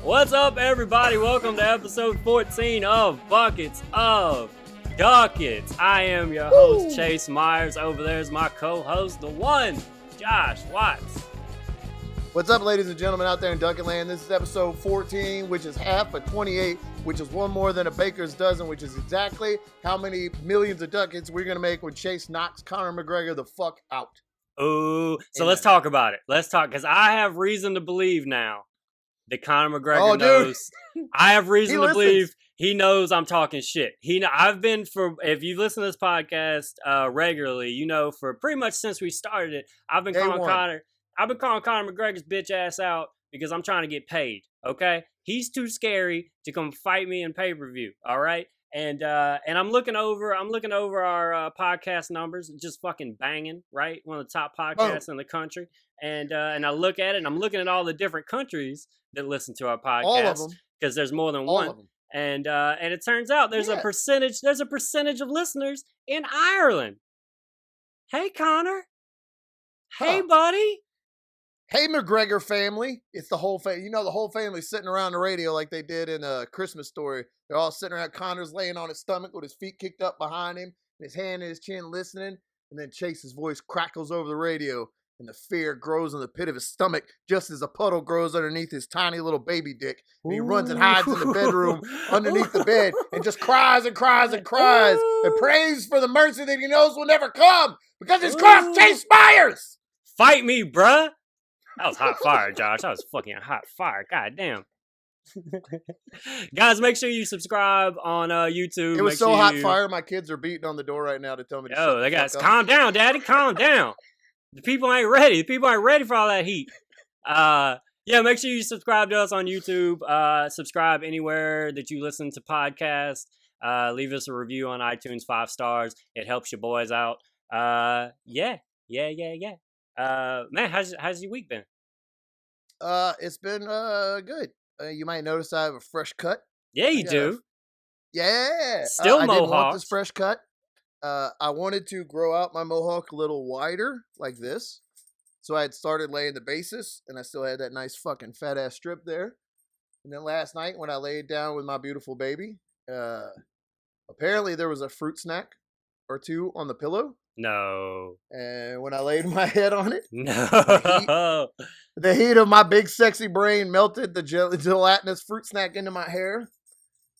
What's up, everybody? Welcome to episode 14 of Buckets of Duckets. I am your host, Chase Myers. Over there is my co-host, the one, Josh Watts. What's up, ladies and gentlemen out there in Ducket Land? This is episode 14, which is half of 28, which is one more than a baker's dozen, which is exactly how many millions of ducats we're going to make when Chase knocks Conor McGregor the fuck out. Ooh, so let's talk about it. Let's talk, because I have reason to believe now that Conor McGregor knows. I have reason to believe he knows I'm talking shit. I've been if you listen to this podcast regularly, you know, for pretty much since we started it, I've been calling Conor McGregor's bitch ass out because I'm trying to get paid. Okay, he's too scary to come fight me in pay-per-view. All right. And I'm looking over our podcast numbers, just fucking banging, right? One of the top podcasts in the country. And I look at it, and I'm looking at all the different countries that listen to our podcast. All of them, because there's more than all one. Of them. And it turns out there's a percentage of listeners in Ireland. Hey, Connor. Hey, buddy. Hey, McGregor family. It's the whole family. You know, the whole family's sitting around the radio like they did in A Christmas Story. They're all sitting around. Connor's laying on his stomach with his feet kicked up behind him, and his hand in his chin listening. And then Chase's voice crackles over the radio, and the fear grows in the pit of his stomach just as a puddle grows underneath his tiny little baby dick. And he runs and hides in the bedroom underneath the bed and just cries and cries and cries and prays for the mercy that he knows will never come because he's crossed Chase Myers. Fight me, bruh. That was hot fire, Josh. That was fucking hot fire. God damn. Guys, make sure you subscribe on YouTube. It was so hot fire, my kids are beating on the door right now to tell me to shut the fuck up. Calm down, Daddy. Calm down. The people ain't ready. The people ain't ready for all that heat. Make sure you subscribe to us on YouTube. Subscribe anywhere that you listen to podcasts. Leave us a review on iTunes, 5 stars. It helps your boys out. Yeah. Man, how's your week been? It's been good. You might notice I have a fresh cut. Yeah, you do. Still mohawk. I didn't want this fresh cut. I wanted to grow out my mohawk a little wider, like this. So I had started laying the basis, and I still had that nice fucking fat ass strip there. And then last night, when I laid down with my beautiful baby, apparently there was a fruit snack or two on the pillow. No. And when I laid my head on it, no, the heat of my big sexy brain melted the gelatinous fruit snack into my hair,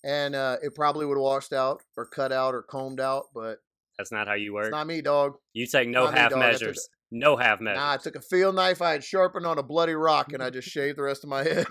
and it probably would have washed out or cut out or combed out, but that's not how you work. It's not me, dog. You take no half measures. No half measures. Nah, I took a field knife I had sharpened on a bloody rock, and I just shaved the rest of my head.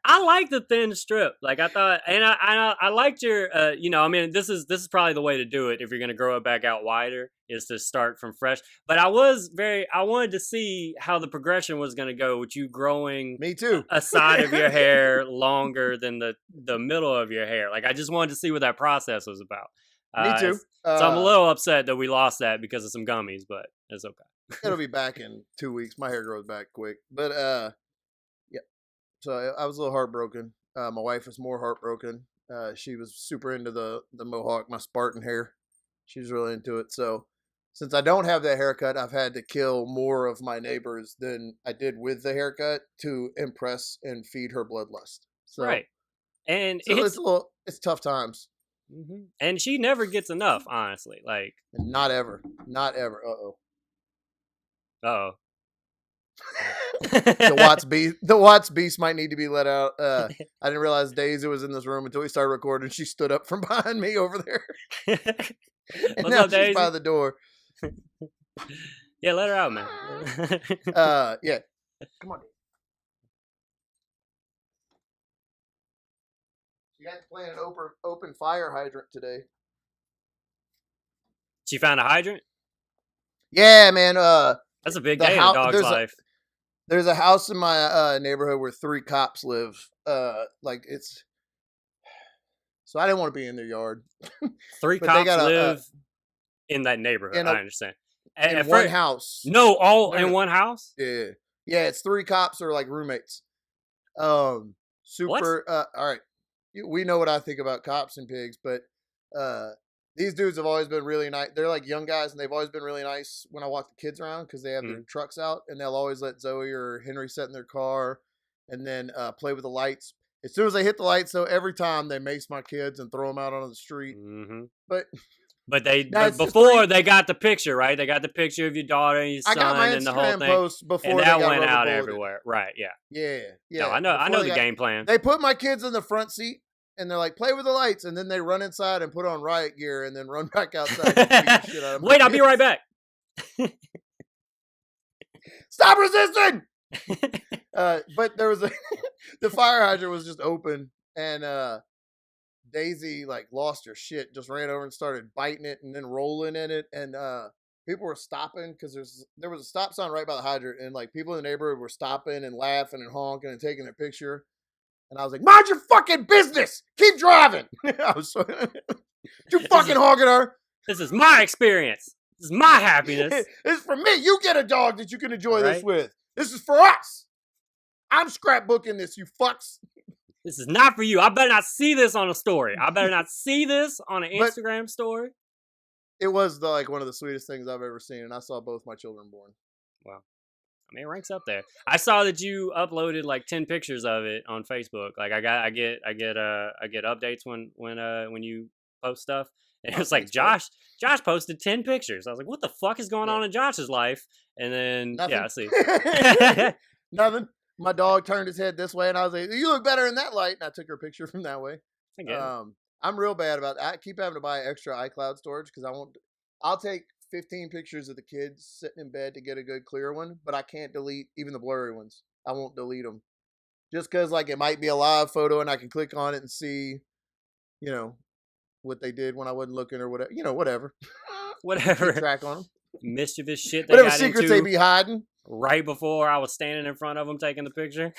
I like the thin strip. Like I thought, and I liked your. This is probably the way to do it if you're gonna grow it back out wider, is to start from fresh. But I wanted to see how the progression was gonna go with you growing. Me too. A side of your hair longer than the middle of your hair. Like I just wanted to see what that process was about. Me too. So I'm a little upset that we lost that because of some gummies, but it's okay. It'll be back in 2 weeks. My hair grows back quick, but yeah. So I was a little heartbroken. My wife was more heartbroken. She was super into the mohawk, my Spartan hair. She was really into it. So since I don't have that haircut, I've had to kill more of my neighbors than I did with the haircut to impress and feed her bloodlust. So, right. And so it's tough times. Mm-hmm. And she never gets enough, honestly. Like not ever. Uh-oh. The Watts beast might need to be let out. I didn't realize Daisy was in this room until we started recording. She stood up from behind me over there. And now she's by the door. Yeah, let her out, man. Yeah. Come on. You guys playing an open fire hydrant today. She found a hydrant? Yeah, man. That's a big day in a dog's life. There's a house in my neighborhood where 3 cops live. So I didn't want to be in their yard. 3 cops live in that neighborhood. I understand. In one house. No, all in one house? Yeah. Yeah, it's 3 cops or like roommates. Super. All right. We know what I think about cops and pigs, but These dudes have always been really nice. They're like young guys, and they've always been really nice when I walk the kids around because they have their trucks out, and they'll always let Zoe or Henry sit in their car and then play with the lights. As soon as they hit the lights, though, every time they mace my kids and throw them out on the street. Mm-hmm. But before they got the picture, right? They got the picture of your daughter and your son and the whole thing. Post before and that went out everywhere. Right, yeah. Yeah. No, I know the game plan. They put my kids in the front seat and they're like, play with the lights, and then they run inside and put on riot gear and then run back outside and beat the shit out of Wait, I'll be right back. Stop resisting! But there was the fire hydrant was just open, and Daisy like lost her shit, just ran over and started biting it and then rolling in it, and people were stopping because there was a stop sign right by the hydrant, and like people in the neighborhood were stopping and laughing and honking and taking their picture, and I was like, mind your fucking business, keep driving. I was so you fucking honking her. This is my experience. This is my happiness. This is for me. You get a dog that you can enjoy this with. This is for us. I'm scrapbooking this, you fucks. This is not for you. I better not see this on a story. I better not see this on an Instagram story. It was like one of the sweetest things I've ever seen, and I saw both my children born. Wow. I mean, it ranks up there. I saw that you uploaded like 10 pictures of it on Facebook. Like I get updates when you post stuff. And it was like Josh posted 10 pictures. I was like, what the fuck is going on in Josh's life? And then Nothing. I see. Nothing. My dog turned his head this way, and I was like, you look better in that light. And I took her picture from that way. I'm real bad about that. I keep having to buy extra iCloud storage because I'll take 15 pictures of the kids sitting in bed to get a good clear one, but I can't delete even the blurry ones. I won't delete them. Just because like it might be a live photo and I can click on it and see, what they did when I wasn't looking or whatever. Whatever. Whatever. Keep track on them. Mischievous shit they whatever got secrets into they be hiding. Right before I was standing in front of them taking the picture.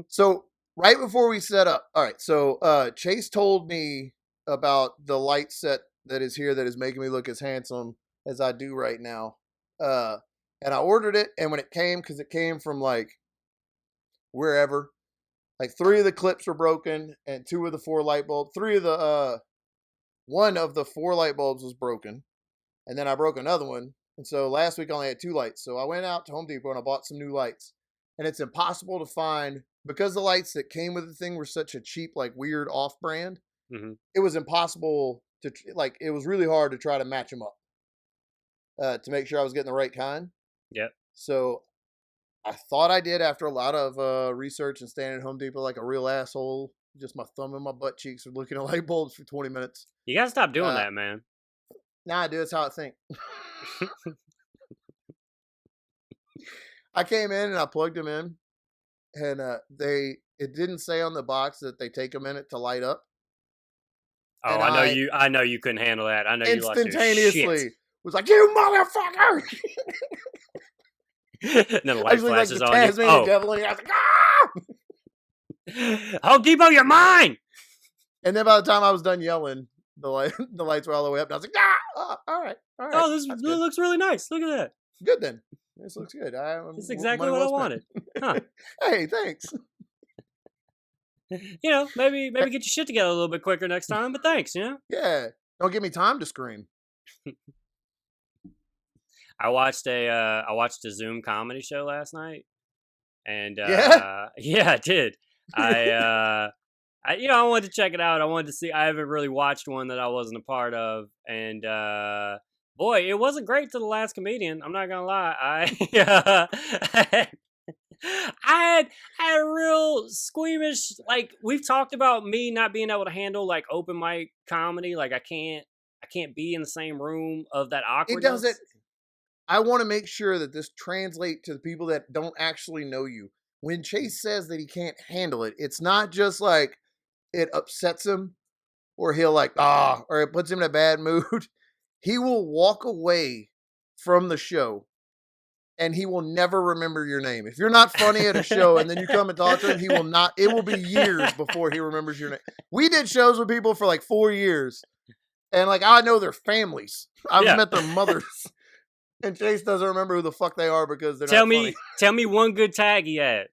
So right before we set up. All right. So Chase told me about the light set that is here that is making me look as handsome as I do right now. And I ordered it, and when it came, because it came from like wherever, like 3 of the clips were broken and 2 of the 4 light bulbs. 1 of the 4 light bulbs was broken, and then I broke another one. And so last week I only had 2 lights. So I went out to Home Depot and I bought some new lights. And it's impossible to find, because the lights that came with the thing were such a cheap, like weird off-brand. Mm-hmm. It was impossible to, like, it was really hard to try to match them up to make sure I was getting the right kind. Yep. So I thought I did after a lot of research and standing at Home Depot like a real asshole. Just my thumb in my butt cheeks and looking at light bulbs for 20 minutes. You gotta stop doing that, man. Nah, I do. That's how I think. I came in and I plugged them in, and it didn't say on the box that they take a minute to light up. Oh, and I know you couldn't handle that. I know you lost your shit. Was like, you motherfucker! And then the light flashes like on you. Oh. Devil, and I was like, ah! Home Depot, you're mine! And then by the time I was done yelling, the lights were all the way up, and I was like, ah! All right. Oh, this looks really nice. Look at that. Good then. This looks good. This is exactly what I wanted. Huh. Hey, thanks. Maybe get your shit together a little bit quicker next time, but thanks, Yeah. Don't give me time to scream. I watched a Zoom comedy show last night, and yeah, I did. I wanted to check it out. I wanted to see. I haven't really watched one that I wasn't a part of, and boy, it wasn't great to the last comedian. I'm not gonna lie. I had a real squeamish. Like, we've talked about me not being able to handle like open mic comedy. Like I can't be in the same room of that awkwardness. It doesn't. I want to make sure that this translates to the people that don't actually know you. When Chase says that he can't handle it, it's not just like it upsets him or he'll like, or it puts him in a bad mood. He will walk away from the show and he will never remember your name. If you're not funny at a show and then you come and talk to him, it will be years before he remembers your name. We did shows with people for like 4 years, and like I know their families. I've met their mothers. And Chase doesn't remember who the fuck they are because they're not funny. Tell me one good tag he had.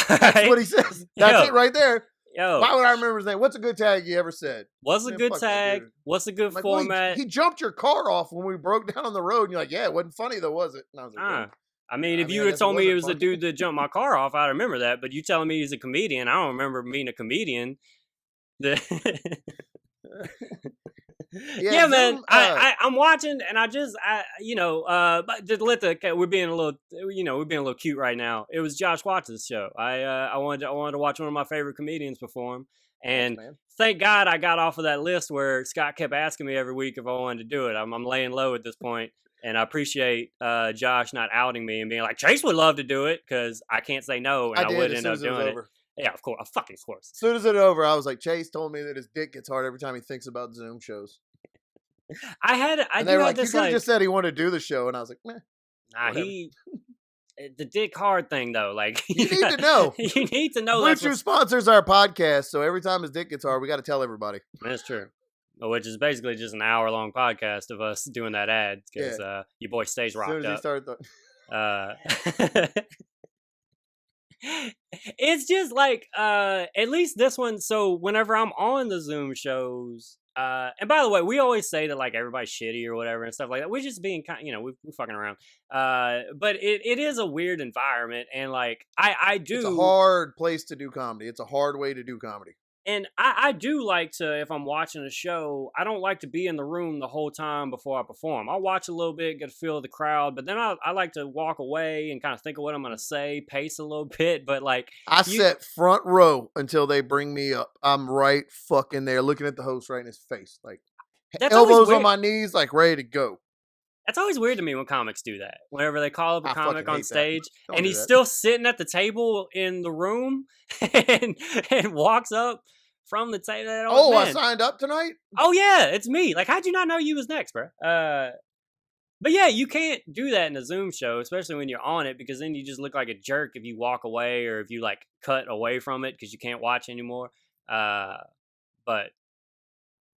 That's what he says. That's it right there. Yo, Why would I remember his name? What's a good tag he ever said? what's a Man, good fuck that tag? dude. What's a good Like, format? He jumped your car off when we broke down on the road, and you're like, yeah, it wasn't funny though, was it? And I was like, well, I mean, if you I had guess told me it was wasn't a dude that jumped my car off, I'd remember that. But you telling me he's a comedian, I don't remember being a comedian. Yeah, man. Zoom, I'm watching, and but to let we're being a little cute right now. It was Josh Watts' show. I wanted to watch one of my favorite comedians perform, and thank God I got off of that list where Scott kept asking me every week if I wanted to do it. I'm laying low at this point, and I appreciate Josh not outing me and being like, Chase would love to do it, because I can't say no, and I would end up doing it. Yeah, of course. Of course. As soon as it was over, I was like, Chase told me that his dick gets hard every time he thinks about Zoom shows. And they were like, you could have just said he wanted to do the show, and I was like, meh. Nah, the dick hard thing though, like you need to know. You need to know. Blue Chew sponsors our podcast, so every time his dick gets hard, we got to tell everybody. That's true. Which is basically just an hour-long podcast of us doing that ad, because your boy stays rocked as soon as up. He started it's just like at least this one. So whenever I'm on the Zoom shows, and by the way, we always say that like everybody's shitty or whatever and stuff like that. We're just being kind, we're fucking around. But it is a weird environment, and like I do. It's a hard place to do comedy. It's a hard way to do comedy. And I do like to, if I'm watching a show, I don't like to be in the room the whole time before I perform. I'll watch a little bit, get a feel of the crowd, but then I like to walk away and kind of think of what I'm going to say, pace a little bit. But like, I sit front row until they bring me up. I'm right fucking there looking at the host right in his face. Like, elbows on my knees, like ready to go. That's always weird to me when comics do that. Whenever they call up a comic on stage and he's that. Still sitting at the table in the room and walks up from the table. I signed up tonight? Oh, yeah, it's me. Like, how'd you not know you was next, bro? But yeah, you can't do that in a Zoom show, especially when you're on it, because then you just look like a jerk if you walk away or if you, like, cut away from it because you can't watch anymore. But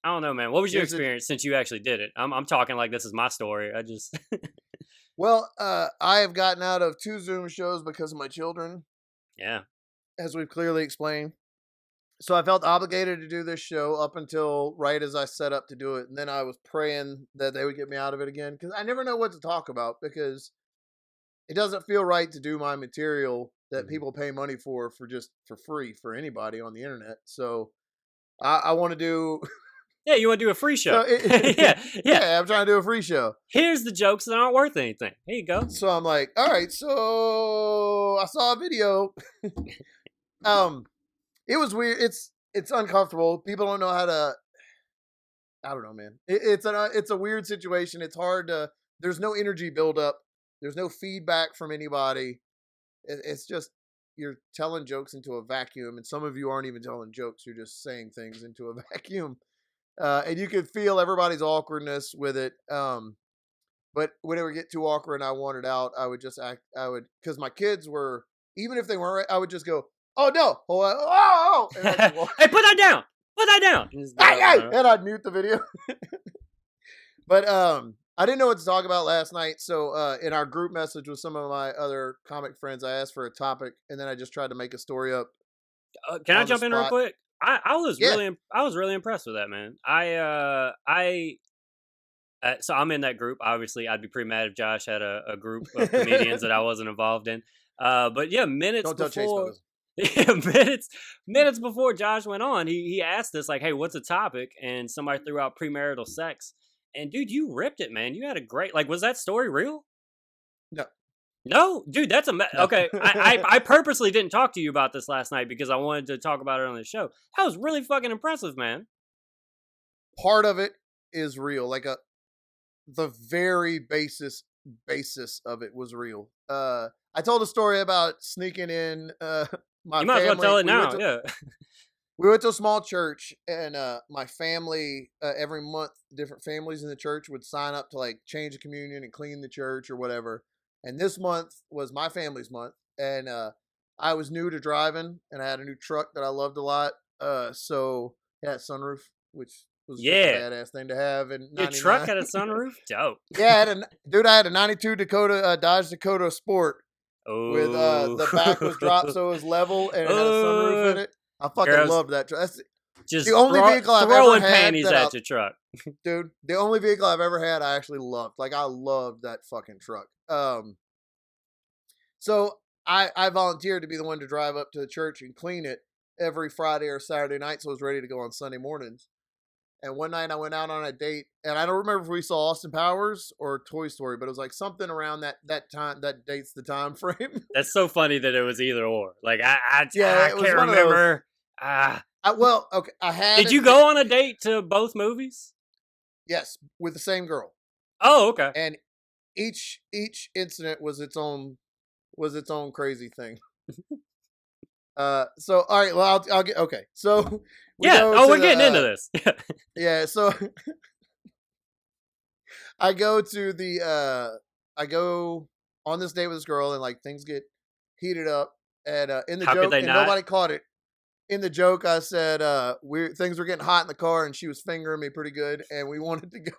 I don't know, man. What was your experience since you actually did it? I'm talking like this is my story. I just... Well, I have gotten out of 2 Zoom shows because of my children. Yeah. As we've clearly explained. So I felt obligated to do this show up until right as I set up to do it. And then I was praying that they would get me out of it again. Because I never know what to talk about. Because it doesn't feel right to do my material that people pay money for free for anybody on the internet. So I want to do... Yeah, you want to do a free show. So yeah, I'm trying to do a free show. Here's the jokes that aren't worth anything. Here you go. So I'm like, all right, so I saw a video. It was weird. It's uncomfortable. People don't know how to. I don't know, man. It's a weird situation. It's hard to. There's no energy buildup. There's no feedback from anybody. It's just you're telling jokes into a vacuum, and some of you aren't even telling jokes. You're just saying things into a vacuum, and you could feel everybody's awkwardness with it. But when it would get too awkward and I wanted out, I would just act. Because my kids were, even if they weren't, I would just go, oh no, oh, and I'd hey, put that down. Put that down. And I'd mute the video. But I didn't know what to talk about last night. So in our group message with some of my other comic friends, I asked for a topic, and then I just tried to make a story up. Can I jump in real quick? I was really impressed with that, man. So I'm in that group. Obviously, I'd be pretty mad if Josh had a group of comedians that I wasn't involved in. But yeah, minutes before Josh went on, he asked us like, "Hey, what's a topic?" And somebody threw out premarital sex. And dude, you ripped it, man. You had a great was that story real? No, dude, that's okay. I purposely didn't talk to you about this last night because I wanted to talk about it on the show. That was really fucking impressive, man. Part of it is real, like the very basis of it was real. I told a story about sneaking in my You might family. as well tell it now, yeah. We went to a small church, and my family, every month, different families in the church would sign up to like change the communion and clean the church or whatever. And this month was my family's month, and I was new to driving, and I had a new truck that I loved a lot. So it had a sunroof, which was a badass thing to have. And your truck had a sunroof? Dope. Yeah, I had a 92 Dodge Dakota Sport with the back was dropped so it was level, and it had a sunroof in it. I fucking Girls loved that truck. That's just the only vehicle I've ever throwing had panties that at your truck. dude, the only vehicle I've ever had I actually loved. Like I loved that fucking truck. So I volunteered to be the one to drive up to the church and clean it every Friday or Saturday night, so I was ready to go on Sunday mornings. And one night I went out on a date, and I don't remember if we saw Austin Powers or Toy Story, but it was like something around that time that dates the time frame. That's so funny that it was either or. Like I Yeah, it was can't one of those. remember. Well, okay, I had. Did you go on a date to both movies? Yes, with the same girl. Oh, okay. And each incident was its own crazy thing. So all right, well I'll get okay. So we're getting into this. Yeah, so I go on this date with this girl and like things get heated up and in the How could joke they and not? nobody caught it. In the joke I said things were getting hot in the car and she was fingering me pretty good and we wanted to go.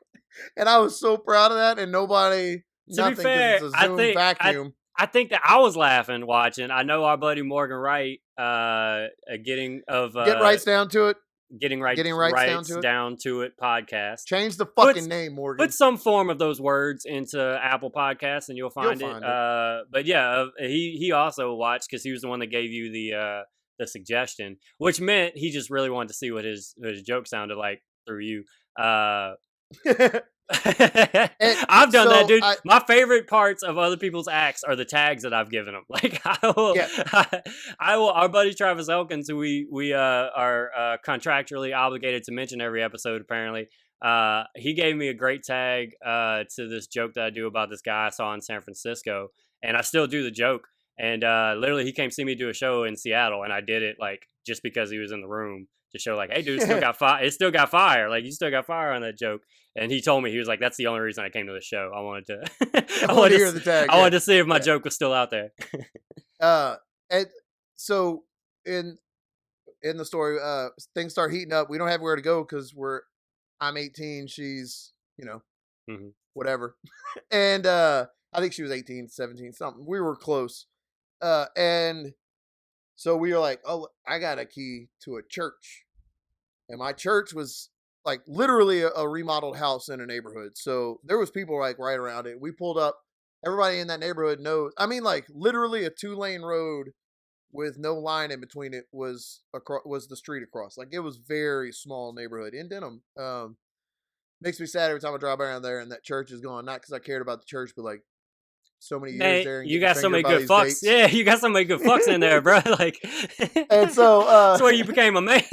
And I was so proud of that and nobody To be fair, it's a Zoom vacuum. I think that I was laughing watching. I know our buddy Morgan Wright, getting Rights Down to It. Getting Rights down to it podcast. Change the fucking name, Morgan. Put some form of those words into Apple Podcasts and you'll find it. But yeah, he also watched because he was the one that gave you the suggestion, which meant he just really wanted to see what his joke sounded like through you. I've done that, dude. My favorite parts of other people's acts are the tags that I've given them. Like I will. Our buddy Travis Elkins, who we are contractually obligated to mention every episode. Apparently, he gave me a great tag to this joke that I do about this guy I saw in San Francisco, and I still do the joke. And literally, he came see me do a show in Seattle, and I did it like just because he was in the room to show like, hey, dude, it still got fire. Like you still got fire on that joke. And he told me, he was like, that's the only reason I came to the show. I wanted to I wanted to hear the tag. I wanted to see if my joke was still out there. And so in the story, things start heating up. We don't have where to go because I'm 18, she's, whatever. And I think she was 18, 17, something. We were close. And so we were like, oh, I got a key to a church. And my church was like literally a remodeled house in a neighborhood. So there was people like right around it. We pulled up. Everybody in that neighborhood knows. I mean, like literally a 2-lane road with no line in between it was the street across. Like it was very small neighborhood in Denham. Makes me sad every time I drive around there and that church is gone. Not because I cared about the church, but like so many years there. And you got so many good fucks. Dates. Yeah, you got so many good fucks in there, bro. Like, and so that's where you became a man.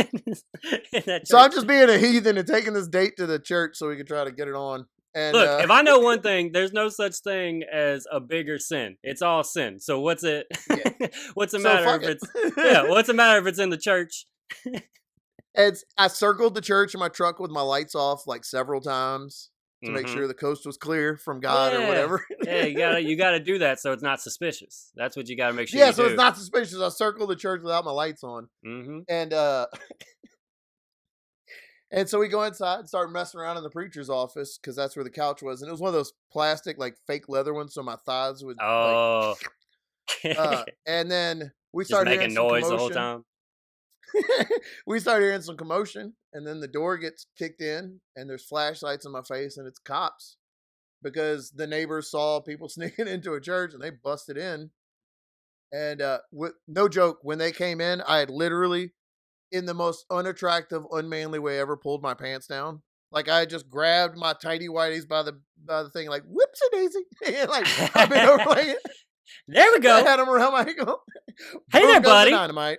So I'm just being a heathen and taking this date to the church so we can try to get it on. And look, if I know one thing, there's no such thing as a bigger sin. It's all sin. So what's it? Yeah. What's the matter if it's? What's the matter if it's in the church? I circled the church in my truck with my lights off like several times to make sure the coast was clear from God or whatever. Yeah, you gotta do that so it's not suspicious. That's what you gotta make sure. Yeah, so it's not suspicious. I circled the church without my lights on, and and so we go inside and start messing around in the preacher's office because that's where the couch was, and it was one of those plastic like fake leather ones, so my thighs would. Oh. And then we started making noise the whole time. We start hearing some commotion, and then the door gets kicked in, and there's flashlights in my face, and it's cops because the neighbors saw people sneaking into a church, and they busted in. And no joke, when they came in, I had literally, in the most unattractive, unmanly way ever, pulled my pants down. Like I just grabbed my tighty whities by the thing, like whoopsie daisy, and like I've been over like it. There we go. I had them around my ankle. Hey there, buddy. Dynamite.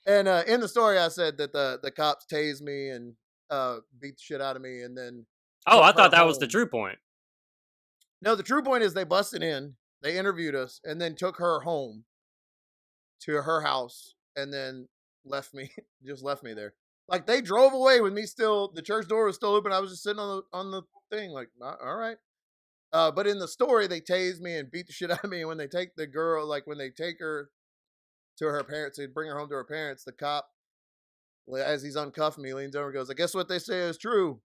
And in the story, I said that the cops tased me and beat the shit out of me, and then. Oh, I thought that was the true point. No, the true point is they busted in, they interviewed us, and then took her home to her house, and then left me there. Like they drove away with me still. The church door was still open. I was just sitting on the thing, like, all right. But in the story, they tased me and beat the shit out of me. And when they take the girl, like when they take her to her parents, they bring her home to her parents, the cop, as he's uncuffing me, leans over and goes, I guess what they say is true.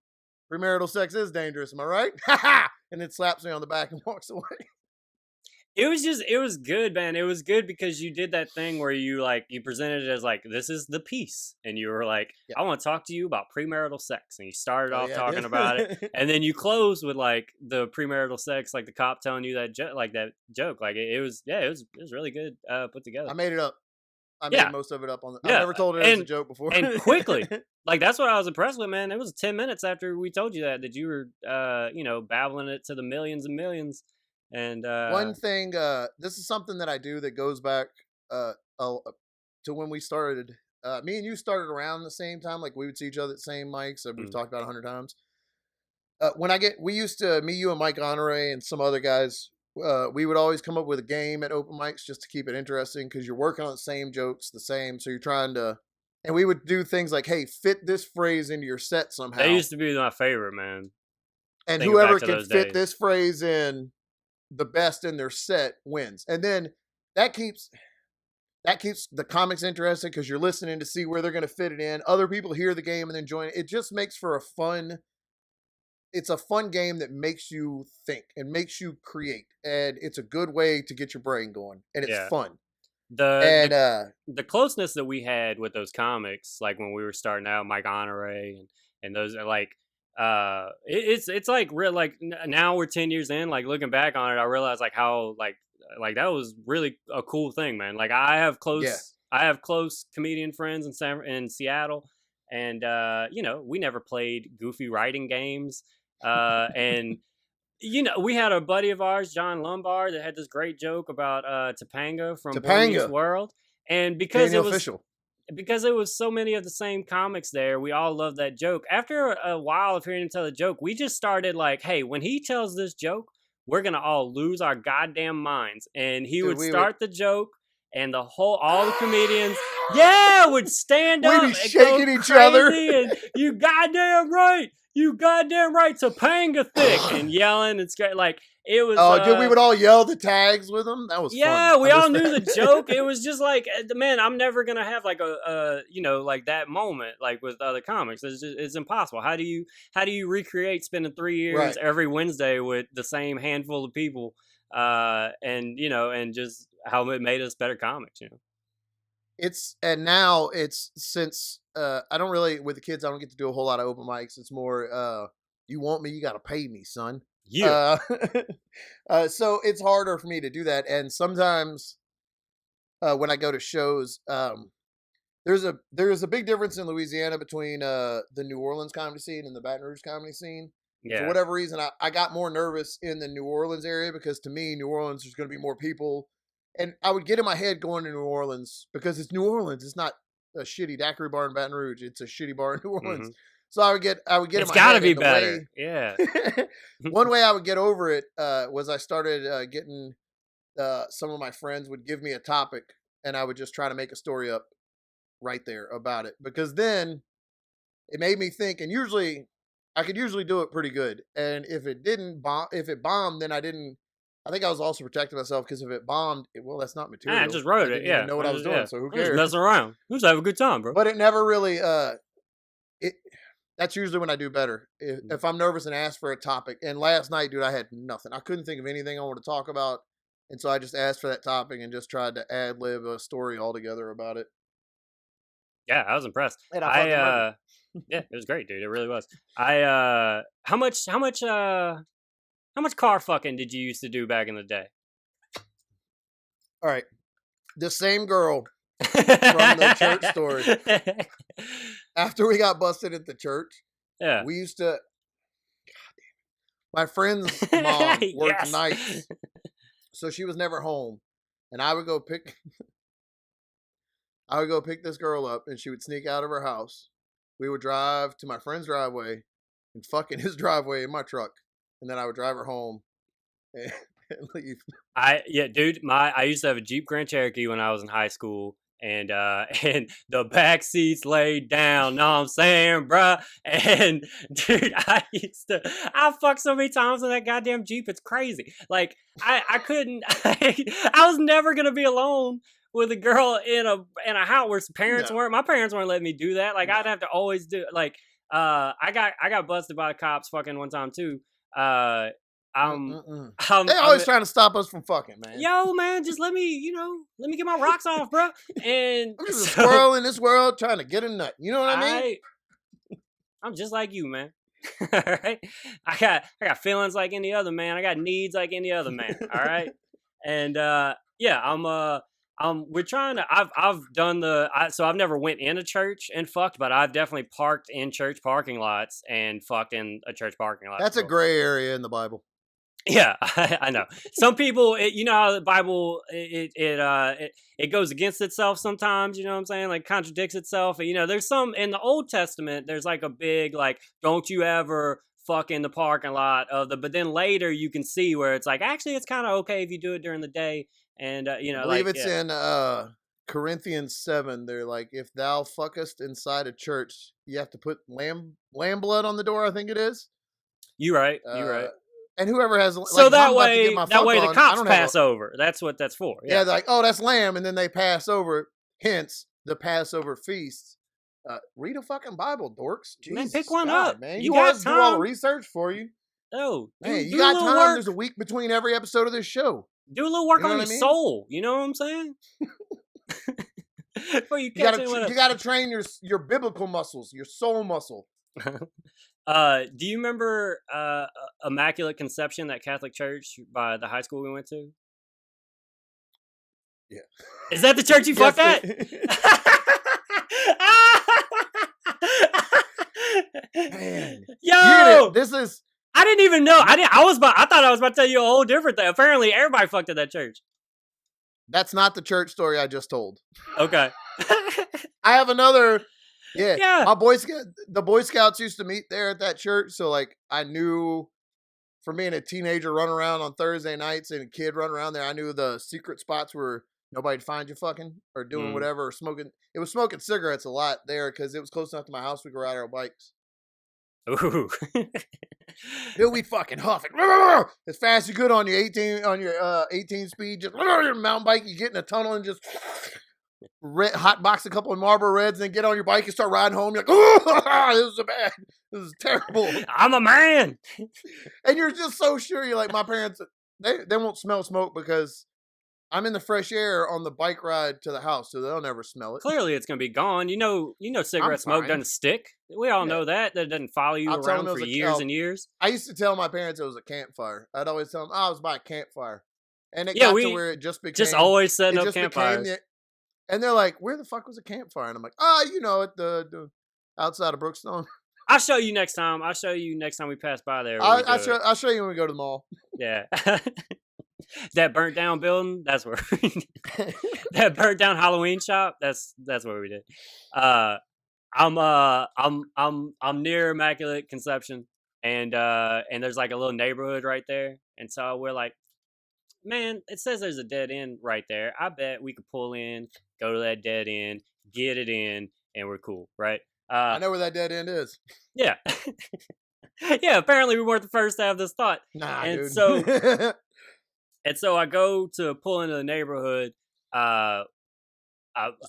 Premarital sex is dangerous. Am I right? And it slaps me on the back and walks away. it was good, man. It was good because you did that thing where you presented it as like, this is the piece. And you were like, Yeah. I want to talk to you about premarital sex. And you started off I talking did. about it. And then you closed with like the premarital sex, like the cop telling you that joke. Like it was really good put together. I made it up. I Yeah. made most of it up on the. Yeah, I've never told it as a joke before. and quickly. Like that's what I was impressed with, man. It was 10 minutes after we told you that you were babbling it to the millions and millions. And one thing, this is something that I do that goes back to when we started. Me and you started around the same time. Like we would see each other at the same mics that we've talked about 100 times. We used to, me, you, and Mike Honoré and some other guys. We would always come up with a game at open mics just to keep it interesting because you're working on the same jokes, so you're trying to. And we would do things like, "Hey, fit this phrase into your set somehow." They used to be my favorite, man. And whoever can fit this phrase in the best in their set wins. And then that keeps the comics interesting because you're listening to see where they're going to fit it in. Other people hear the game and then join it. It just makes for it's a fun game that makes you think and makes you create. And it's a good way to get your brain going. And it's fun. The closeness that we had with those comics, like when we were starting out, Mike Honoré and those are like, it's like real, like now we're 10 years in, like looking back on it, I realize like how like that was really a cool thing, man. Like I have close comedian friends in Seattle, and we never played goofy writing games, and we had a buddy of ours, John Lombard, that had this great joke about Topanga from Boy Meets World, and because because it was so many of the same comics there, we all loved that joke. After a while of hearing him tell the joke, we just started like, hey, when he tells this joke, we're going to all lose our goddamn minds. And he would start the joke, and all the comedians, would stand up and shaking each other. And you goddamn right, Topanga thick, and yelling and screaming. Like, it was. Oh, dude, we would all yell the tags with them. That was fun. Yeah, we all knew the joke. It was just like, man, I'm never gonna have like like that moment like with other comics. It's impossible. How do you recreate spending 3 years every Wednesday with the same handful of people, and just how it made us better comics, Now it's since I don't really, with the kids, I don't get to do a whole lot of open mics. It's more you want me, you got to pay me, son. Yeah. So it's harder for me to do that. And sometimes when I go to shows, there's a big difference in Louisiana between the New Orleans comedy scene and the Baton Rouge comedy scene. Yeah. For whatever reason, I got more nervous in the New Orleans area because to me, New Orleans, there's going to be more people. And I would get in my head going to New Orleans because it's New Orleans. It's not a shitty daiquiri bar in Baton Rouge. It's a shitty bar in New Orleans. Mm-hmm. So I would get in my head. It's got to be better. Yeah. One way I would get over it was I started getting some of my friends would give me a topic and I would just try to make a story up right there about it. Because then it made me think, and I could usually do it pretty good. And if it bombed, then I think I was also protecting myself because if it bombed, that's not material. I just wrote it. Didn't know what I was doing, so who cares? Just messing around. Just have a good time, bro. But it never really. That's usually when I do better. If I'm nervous and ask for a topic. And last night, dude, I had nothing. I couldn't think of anything I wanted to talk about, and so I just asked for that topic and just tried to ad lib a story altogether about it. Yeah, I was impressed. Yeah, it was great, dude. It really was. How much car fucking did you used to do back in the day? All right. The same girl from the church story. After we got busted at the church, we used to. My friend's mom worked nights, so she was never home, and I would go pick this girl up, and she would sneak out of her house. We would drive to my friend's driveway and fuck in his driveway in my truck. And then I would drive her home and leave. Dude, I used to have a Jeep Grand Cherokee when I was in high school, and the back seats laid down. Know what I'm saying, bruh? And dude, I fucked so many times in that goddamn Jeep. It's crazy. Like I couldn't. I was never gonna be alone with a girl in a house where parents weren't. My parents weren't letting me do that. Like I'd have to always do like. I got busted by the cops fucking one time too. They always trying to stop us from fucking, man. Yo, man, just let me get my rocks off, bro. And I'm just a squirrel in this world trying to get a nut. You know what I mean? I'm just like you, man. All right, I got feelings like any other man. I got needs like any other man. All right, and yeah, we're trying to. I've done so I've never went in a church and fucked, but I've definitely parked in church parking lots and fucked in a church parking lot. That's a gray area in the Bible. Yeah, I know. Some people, you know how the Bible it goes against itself sometimes. You know what I'm saying? Like contradicts itself. And, you know, there's some in the Old Testament. There's like a big like, don't you ever fuck in the parking lot of the. But then later you can see where it's like actually it's kind of okay if you do it during the day. And you know, I believe it's in Corinthians 7. They're like, if thou fuckest inside a church, you have to put lamb blood on the door. I think it is. You're right. You're right. And whoever has so that way the cops pass over. That's what that's for. Yeah, they're like, oh, that's lamb, and then they pass over. Hence the Passover feast. Read a fucking Bible, dorks. Jesus, man, pick one up, man. You got to do all the research for you. Oh, man, you got time. Work. There's a week between every episode of this show. Do a little work on your soul. You know what I'm saying? You got to train your biblical muscles, your soul muscle. Do you remember Immaculate Conception, that Catholic church by the high school we went to? Yeah. Is that the church you fucked at? Man. Yo, this is. I didn't even know. I thought I was about to tell you a whole different thing. Apparently, everybody fucked at that church. That's not the church story I just told. Okay. I have another. Yeah. The Boy Scouts used to meet there at that church. So, like, I knew for being a teenager running around on Thursday nights and a kid running around there, I knew the secret spots where nobody'd find you fucking or doing whatever or smoking. It was smoking cigarettes a lot there because it was close enough to my house. We could ride our bikes. Ooh. Dude, we fucking huffing as fast as you could on your 18 speed. Just your mountain bike, you get in a tunnel and just hot box a couple of Marlboro Reds and then get on your bike and start riding home. You're like, oh, this is terrible. I'm a man. And you're just so sure. You're like, my parents, they won't smell smoke because I'm in the fresh air on the bike ride to the house, so they'll never smell it. Clearly, it's gonna be gone. You know, cigarette smoke doesn't stick. We all know that. That doesn't follow you around for years and years. I used to tell my parents it was a campfire. I'd always tell them, I was by a campfire. And it got to where it just became... Just always setting up campfires. And they're like, where the fuck was a campfire? And I'm like, at the outside of Brookstone. I'll show you next time. We pass by there. I'll show you when we go to the mall. Yeah. That burnt down building, that's where that burnt down Halloween shop, that's where we did. I'm near Immaculate Conception and there's like a little neighborhood right there. And so we're like, man, it says there's a dead end right there. I bet we could pull in, go to that dead end, get it in, and we're cool, right? I know where that dead end is. Yeah. Yeah, apparently we weren't the first to have this thought. Nah, and dude. And so I go to pull into the neighborhood. There's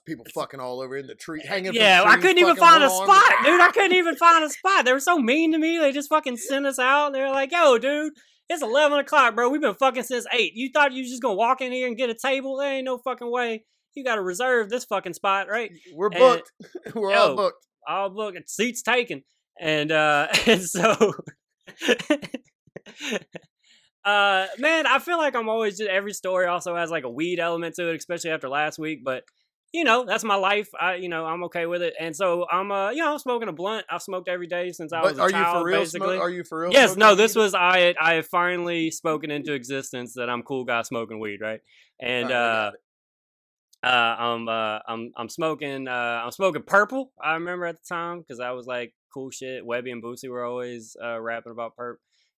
people fucking all over in the tree, hanging. Yeah, from the trees, I couldn't even find a spot, dude. I couldn't even find a spot. They were so mean to me. They just fucking sent us out. They were like, "Yo, dude, it's 11 o'clock, bro. We've been fucking since 8. You thought you was just gonna walk in here and get a table? There ain't no fucking way. You got to reserve this fucking spot, right? We're booked. We're all booked. All booked. Seats taken. And so." Man, I feel like I'm always just, every story also has like a weed element to it, especially after last week, but that's my life. I'm okay with it. And so I'm I'm smoking a blunt. I've smoked every day since I was a child, basically. Are you for real? Yes, no, this was I have finally spoken into existence that I'm a cool guy smoking weed, right? And I'm smoking purple. I remember at the time because I was like cool shit. Webby and Boosie were always rapping about perp.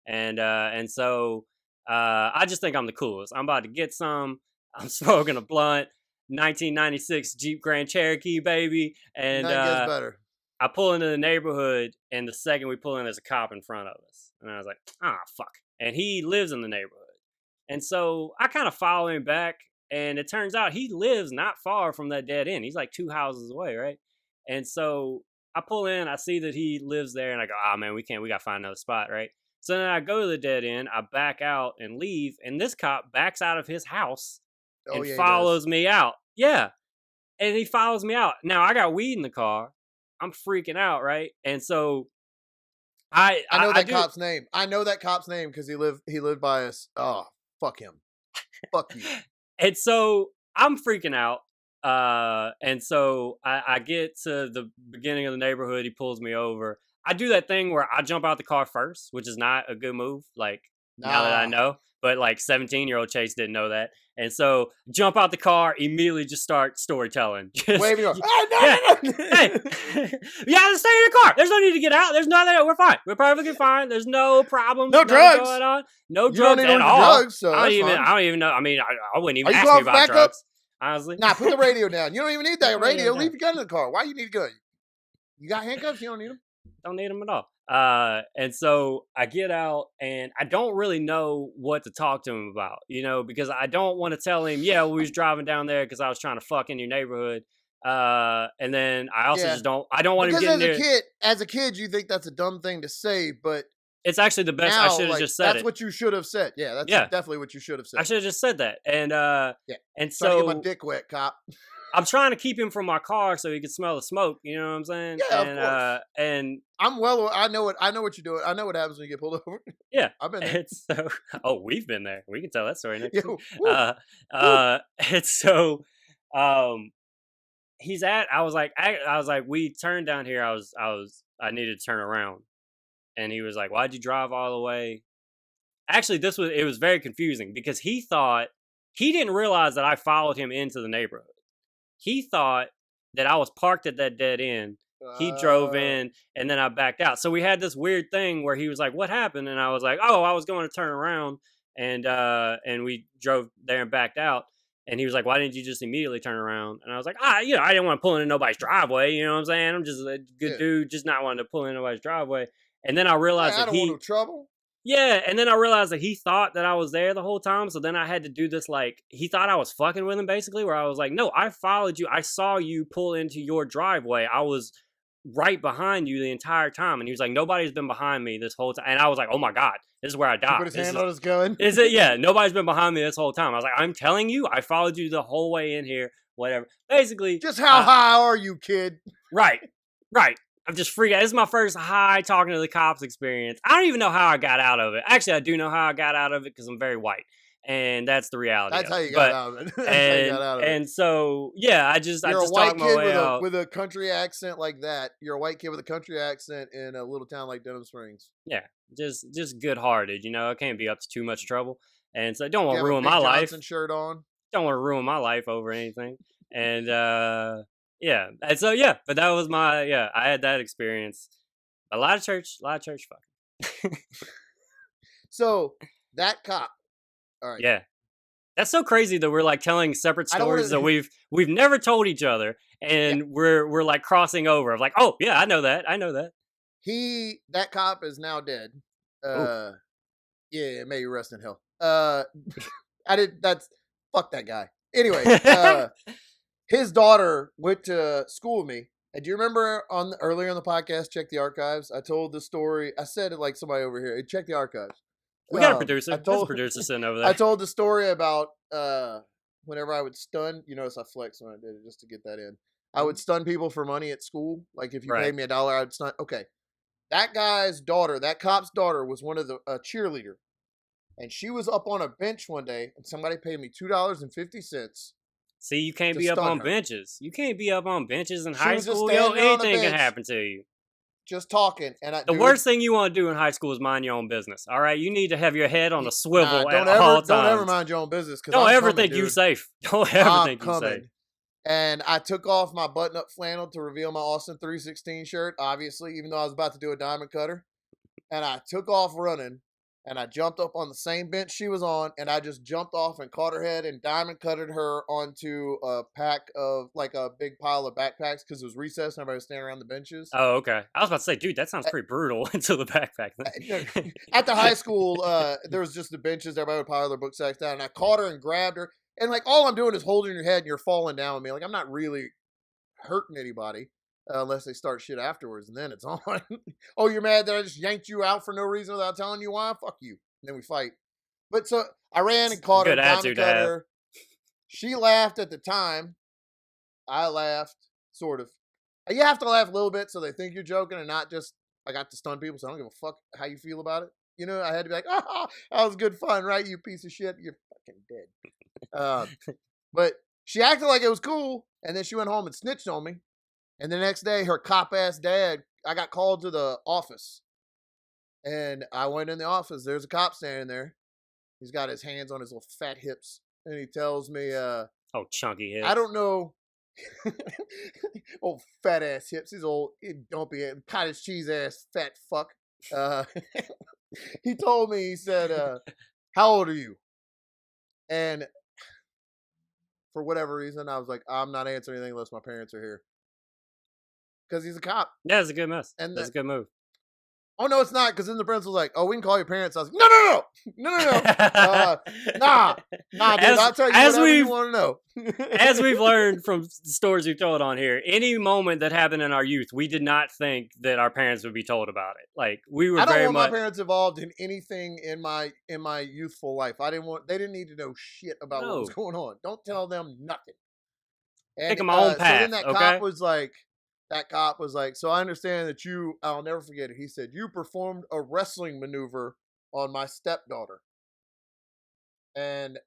And so I just think I'm the coolest. I'm about to get some. I'm smoking a blunt, 1996 Jeep Grand Cherokee, baby. And gets better. I pull into the neighborhood, and the second we pull in, there's a cop in front of us. And I was like, fuck. And he lives in the neighborhood. And so I kind of follow him back, and it turns out he lives not far from that dead end. He's like 2 houses away, right? And so I pull in, I see that he lives there, and I go, man, we got to find another spot, right? So then I go to the dead end, I back out and leave, and this cop backs out of his house and follows me out. Yeah. And he follows me out. Now I got weed in the car. I'm freaking out, right? And so I know that cop's name. I know that cop's name because he lived by us. Oh, fuck him. Fuck you. And so I'm freaking out. And so I get to the beginning of the neighborhood. He pulls me over. I do that thing where I jump out the car first, which is not a good move. Like, now that I know, but like 17-year-old Chase didn't know that. And so jump out the car, immediately just start storytelling. Waving off. Hey, you gotta stay in the car. There's no need to get out. There's nothing. We're fine. We're perfectly fine. There's no problems. No drugs going on. No you drugs don't at all. Drugs, so I don't even know. I mean, I wouldn't even ask you about drugs. Honestly. Nah, put the radio down. You don't even need that radio. Leave your gun in the car. Why you need a gun? You got handcuffs? You don't need them. Don't need them at all. And so I get out and I don't really know what to talk to him about, because I don't want to tell him, we was driving down there because I was trying to fuck in your neighborhood. And then I also I don't want him getting there. As a kid, you think that's a dumb thing to say, but it's actually the best. I should have just said that's what you should have said. Yeah, that's definitely what you should have said. I should have just said that. And and so trying to get my dick wet, cop. I'm trying to keep him from my car so he can smell the smoke. You know what I'm saying? Yeah, of course. And I'm I know what you're doing. I know what happens when you get pulled over. Yeah, I've been there. We've been there. We can tell that story next. And so, he's at. I was like, we turned down here. I needed to turn around, and he was like, "Why'd you drive all the way?" Actually, it was very confusing because he didn't realize that I followed him into the neighborhood. He thought that I was parked at that dead end. He drove in and then I backed out. So we had this weird thing where he was like, "What happened?" And I was like, "Oh, I was going to turn around." And we drove there and backed out. And he was like, "Why didn't you just immediately turn around?" And I was like, I didn't want to pull into nobody's driveway. You know what I'm saying? I'm just a good dude, just not wanting to pull into nobody's driveway. And then I realized I don't want no trouble. Yeah, and then I realized that he thought that I was there the whole time, so then I had to do this, like, he thought I was fucking with him, basically, where I was like, "No, I followed you, I saw you pull into your driveway, I was right behind you the entire time," and he was like, "Nobody's been behind me this whole time," and I was like, "Oh my god, this is where I died." He put his hand on his gun? Is it? Yeah, nobody's been behind me this whole time. I was like, "I'm telling you, I followed you the whole way in here, whatever." Basically. Just how high are you, kid? Right. I'm just freaking out. This is my first high talking to the cops experience. I don't even know how I got out of it. Actually, I do know how I got out of it because I'm very white. And that's the reality. That's how you got out of it. And so, yeah, I just You're talked my way out. With a country accent like that. You're a white kid with a country accent in a little town like Denham Springs. Yeah, just good-hearted, I can't be up to too much trouble. And so I don't want to ruin my life. Johnson shirt on. Don't want to ruin my life over anything. And, yeah, and so but that was I had that experience. A lot of church fucking. So that cop, all right. Yeah, that's so crazy that we're like telling separate stories that we've never told each other, and we're like crossing over of like, oh yeah, I know that. That cop is now dead. Yeah, may he rest in hell. Fuck that guy. Anyway, his daughter went to school with me. And do you remember earlier in the podcast, Check the Archives? I told the story. I said it like somebody over here. Check the Archives. We got a producer. There's a producer sitting over there. I told the story about whenever I would stun. You notice I flexed when I did it just to get that in. I would stun people for money at school. Like if you paid me $1, I'd stun. Okay. That guy's daughter, that cop's daughter, was one of the cheerleader. And she was up on a bench one day, and somebody paid me $2.50. See, you can't be up on benches. You can't be up on benches in high school. Anything can happen to you. Just talking. And the worst thing you want to do in high school is mind your own business. All right, you need to have your head on a swivel at all times. Don't ever mind your own business. Don't ever think you're safe. Don't ever think you're safe. And I took off my button-up flannel to reveal my Austin 316 shirt, obviously, even though I was about to do a diamond cutter. And I took off running. And I jumped up on the same bench she was on, and I just jumped off and caught her head and diamond cutted her onto a pack of, like a big pile of backpacks because it was recess and everybody was standing around the benches. Oh, okay. I was about to say, dude, that sounds pretty brutal until the backpack. At the high school, there was just the benches. Everybody would pile their book sacks down, and I caught her and grabbed her. And, like, all I'm doing is holding your head and you're falling down with me. Like, I'm not really hurting anybody. unless they start shit afterwards, and then it's on. Oh, you're mad that I just yanked you out for no reason without telling you why? Fuck you. And then we fight. But so I ran and caught her, Good diamond attitude to cut have. her. She laughed at the time. I laughed, sort of. You have to laugh a little bit so they think you're joking and not just, I got to stun people, so I don't give a fuck how you feel about it. You know, I had to be like, oh, that was good fun, right? You piece of shit. You're fucking dead. But she acted like it was cool, and then she went home and snitched on me. And the next day, her cop-ass dad, I got called to the office. And I went in the office. There's a cop standing there. He's got his hands on his little fat hips. And he tells me, oh, chunky hips. I don't know. Old fat ass hips. He's old, dumpy, cottage cheese ass fat fuck. He told me, he said, how old are you? And for whatever reason, I was like, I'm not answering anything unless my parents are here. Because he's a cop. Yeah, that's a good mess. And that's a good move. Oh, no, it's not. Because then the principal's like, oh, we can call your parents. I was like, no. Nah, dude, I'll tell you whatever you want to know. As we've learned from stories we've told on here, any moment that happened in our youth, we did not think that our parents would be told about it. Like, we were I don't very want much... my parents involved in anything in my youthful life. They didn't need to know shit about what was going on. Don't tell them nothing. And, take my own path, so then that cop was like, so I understand that I'll never forget it. He said, you performed a wrestling maneuver on my stepdaughter. And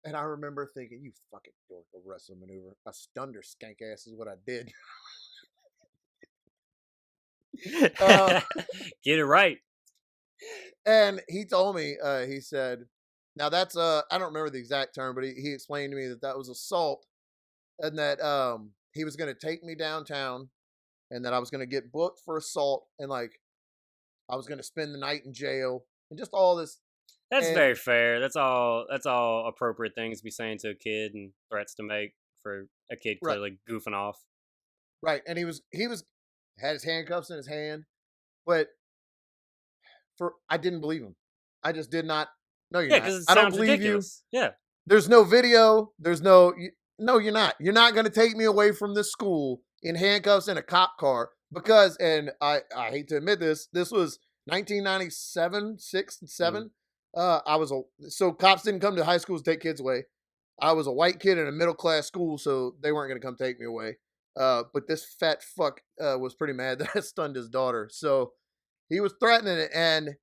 I remember thinking, you fucking dork, a wrestling maneuver. I stunned her skank ass is what I did. Get it right. And he told me, he said, now that's, I don't remember the exact term, but he explained to me that was assault, and that he was going to take me downtown, and that I was going to get booked for assault, and like I was going to spend the night in jail, and just all this. That's very fair. That's all appropriate things to be saying to a kid and threats to make for a kid clearly goofing off. Right, and he had his handcuffs in his hand, but I didn't believe him. I just did not. No, you're not. I don't believe ridiculous. You. Yeah. There's no video. There's no. No, you're not. You're not going to take me away from this school in handcuffs in a cop car because, and I hate to admit this was 1997, 6 and 7. So cops didn't come to high schools to take kids away. I was a white kid in a middle class school, so they weren't going to come take me away. But this fat fuck was pretty mad that I stunned his daughter. So he was threatening it, and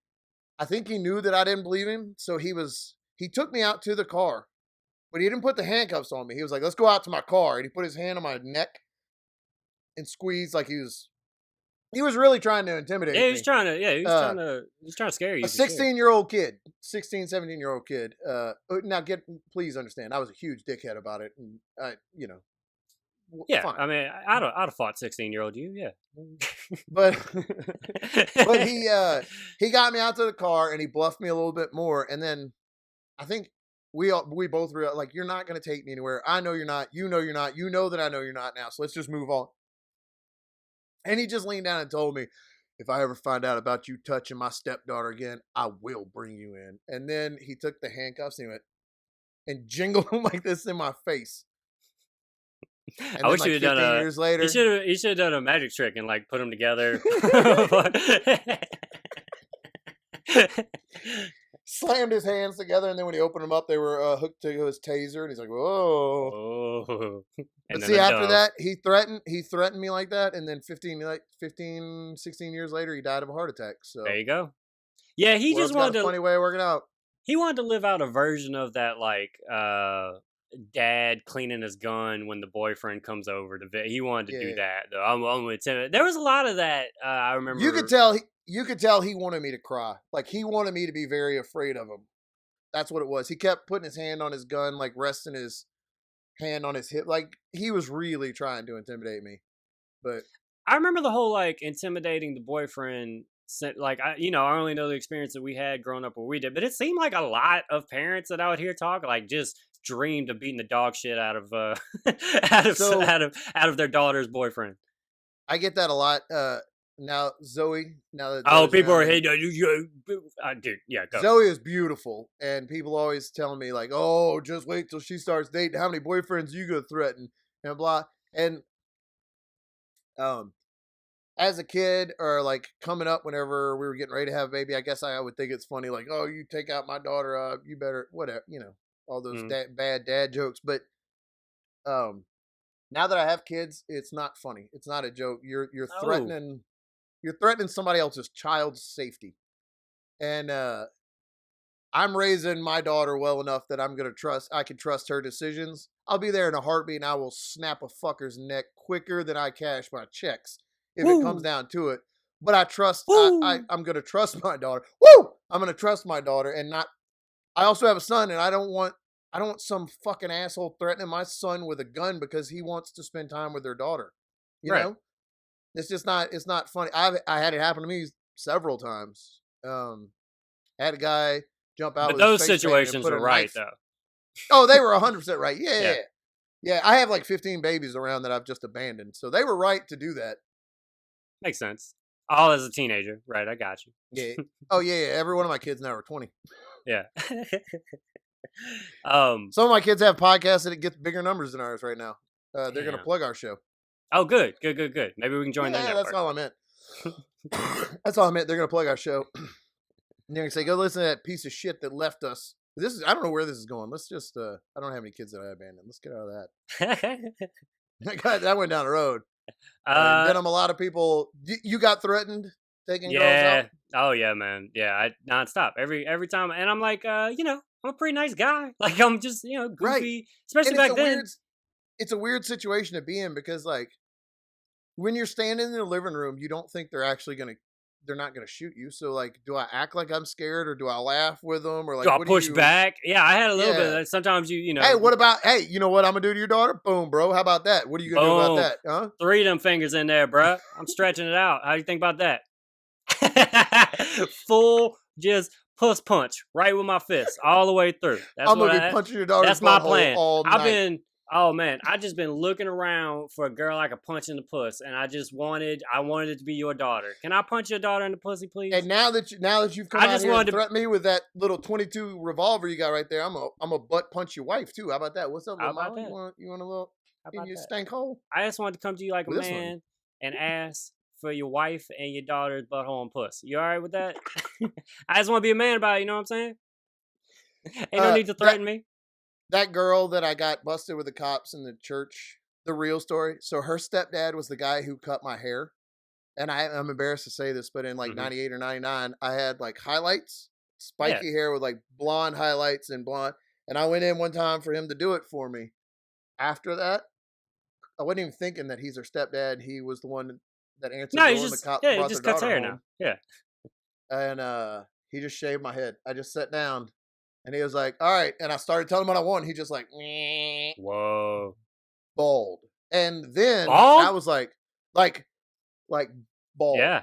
I think he knew that I didn't believe him. So he took me out to the car. But he didn't put the handcuffs on me. He was like, let's go out to my car. And he put his hand on my neck and squeezed like he was really trying to intimidate me. He was trying to scare you. A 16-year-old kid, 16, 17-year-old kid. Now please understand, I was a huge dickhead about it. And yeah, fine. I mean, I'd have fought 16-year-old you, yeah. but he got me out to the car and he bluffed me a little bit more. And then I think we both realized, like, you're not going to take me anywhere. I know you're not. You know you're not. You know that I know you're not now. So let's just move on. And he just leaned down and told me, if I ever find out about you touching my stepdaughter again, I will bring you in. And then he took the handcuffs and he went and jingled them like this in my face. And I wish you had done years later. You should have done a magic trick and like put them together. Slammed his hands together, and then when he opened them up, they were hooked to his taser, and he's like, "Whoa!" Oh. But see, after that, he threatened me like that, and then 15, 16 years later, he died of a heart attack. So there you go. Yeah, he just wanted a funny way of working out. He wanted to live out a version of that, like dad cleaning his gun when the boyfriend comes over to visit. He wanted to do that. Though I'm with Tim. There was a lot of that. I remember. You could tell he wanted me to cry. Like, he wanted me to be very afraid of him. That's what it was. He kept putting his hand on his gun, like resting his hand on his hip. Like, he was really trying to intimidate me. But I remember the whole, like, intimidating the boyfriend. Like, I only know the experience that we had growing up where we did. But it seemed like a lot of parents that I would hear talk, like, just dreamed of beating the dog shit out of out of their daughter's boyfriend. I get that a lot. Now Zoe, people are hey, dude, yeah, go. Zoe is beautiful, and people always telling me like, oh, just wait till she starts dating. How many boyfriends you gonna threaten and blah. And as a kid or like coming up whenever we were getting ready to have a baby, I guess I would think it's funny, like, oh, you take out my daughter, you better, whatever, all those bad dad jokes. But um, now that I have kids, it's not funny. It's not a joke. You're threatening, somebody else's child's safety. And I'm raising my daughter well enough that I can trust her decisions. I'll be there in a heartbeat and I will snap a fucker's neck quicker than I cash my checks if it comes down to it. But I trust, I'm going to trust my daughter. Woo! I'm going to trust my daughter and not, I also have a son and I don't want some fucking asshole threatening my son with a gun because he wants to spend time with their daughter. You know? It's just not, it's not funny. I had it happen to me several times. I had a guy jump out. But those situations were right, though. Oh, they were 100% right. Yeah. I have like 15 babies around that I've just abandoned, so they were right to do that. Makes sense. All as a teenager, right? I got you. Yeah. Oh yeah. Every one of my kids now are 20. Yeah. Some of my kids have podcasts that it gets bigger numbers than ours right now. They're gonna plug our show. Oh, good. Maybe we can join that. Yeah, that's all I meant. That's all I meant. They're gonna plug our show. And they're gonna say, go listen to that piece of shit that left us. I don't know where this is going. Let's just I don't have any kids that I abandoned. Let's get out of that. That went down the road. Then I'm a lot of people. You got threatened taking girls out? Oh yeah, man. Yeah, I nonstop every time, and I'm like, I'm a pretty nice guy. Like I'm just goofy, right. Especially back then. It's a weird situation to be in because like when you're standing in the living room, you don't think they're not gonna shoot you. So like, do I act like I'm scared or do I laugh with them or like? Do I push back? Yeah, I had a little bit of that. Sometimes you know. Hey, what about? Hey, you know what I'm gonna do to your daughter? Boom, bro. How about that? What are you gonna do about that? Huh? 3 of them fingers in there, bro. I'm stretching it out. How do you think about that? Full just puss punch right with my fist all the way through. I'm gonna be punching your daughter. That's my plan. I just been looking around for a girl I could punch in the puss, and I wanted it to be your daughter. Can I punch your daughter in the pussy, please? And now that you've come out here and threatened me with that little 22 revolver you got right there, I'm a butt punch your wife too. How about that? What's up, little mama? You want a little in your stank hole? I just wanted to come to you like a man and ask for your wife and your daughter's butthole and puss. You all right with that? I just want to be a man about it. You know what I'm saying? Ain't no need to threaten me. That girl that I got busted with the cops in the church, the real story. So her stepdad was the guy who cut my hair. And I'm embarrassed to say this, but in like 98 or 99, I had like highlights, spiky hair with like blonde highlights and blonde. And I went in one time for him to do it for me. After that, I wasn't even thinking that he's her stepdad. He was the one that answered the door when the cop brought he just their cuts daughter hair home. now. Yeah. And he just shaved my head. I just sat down. And he was like, all right. And I started telling him what I want. He just like, whoa, bald. And then bald? I was like bald. Yeah.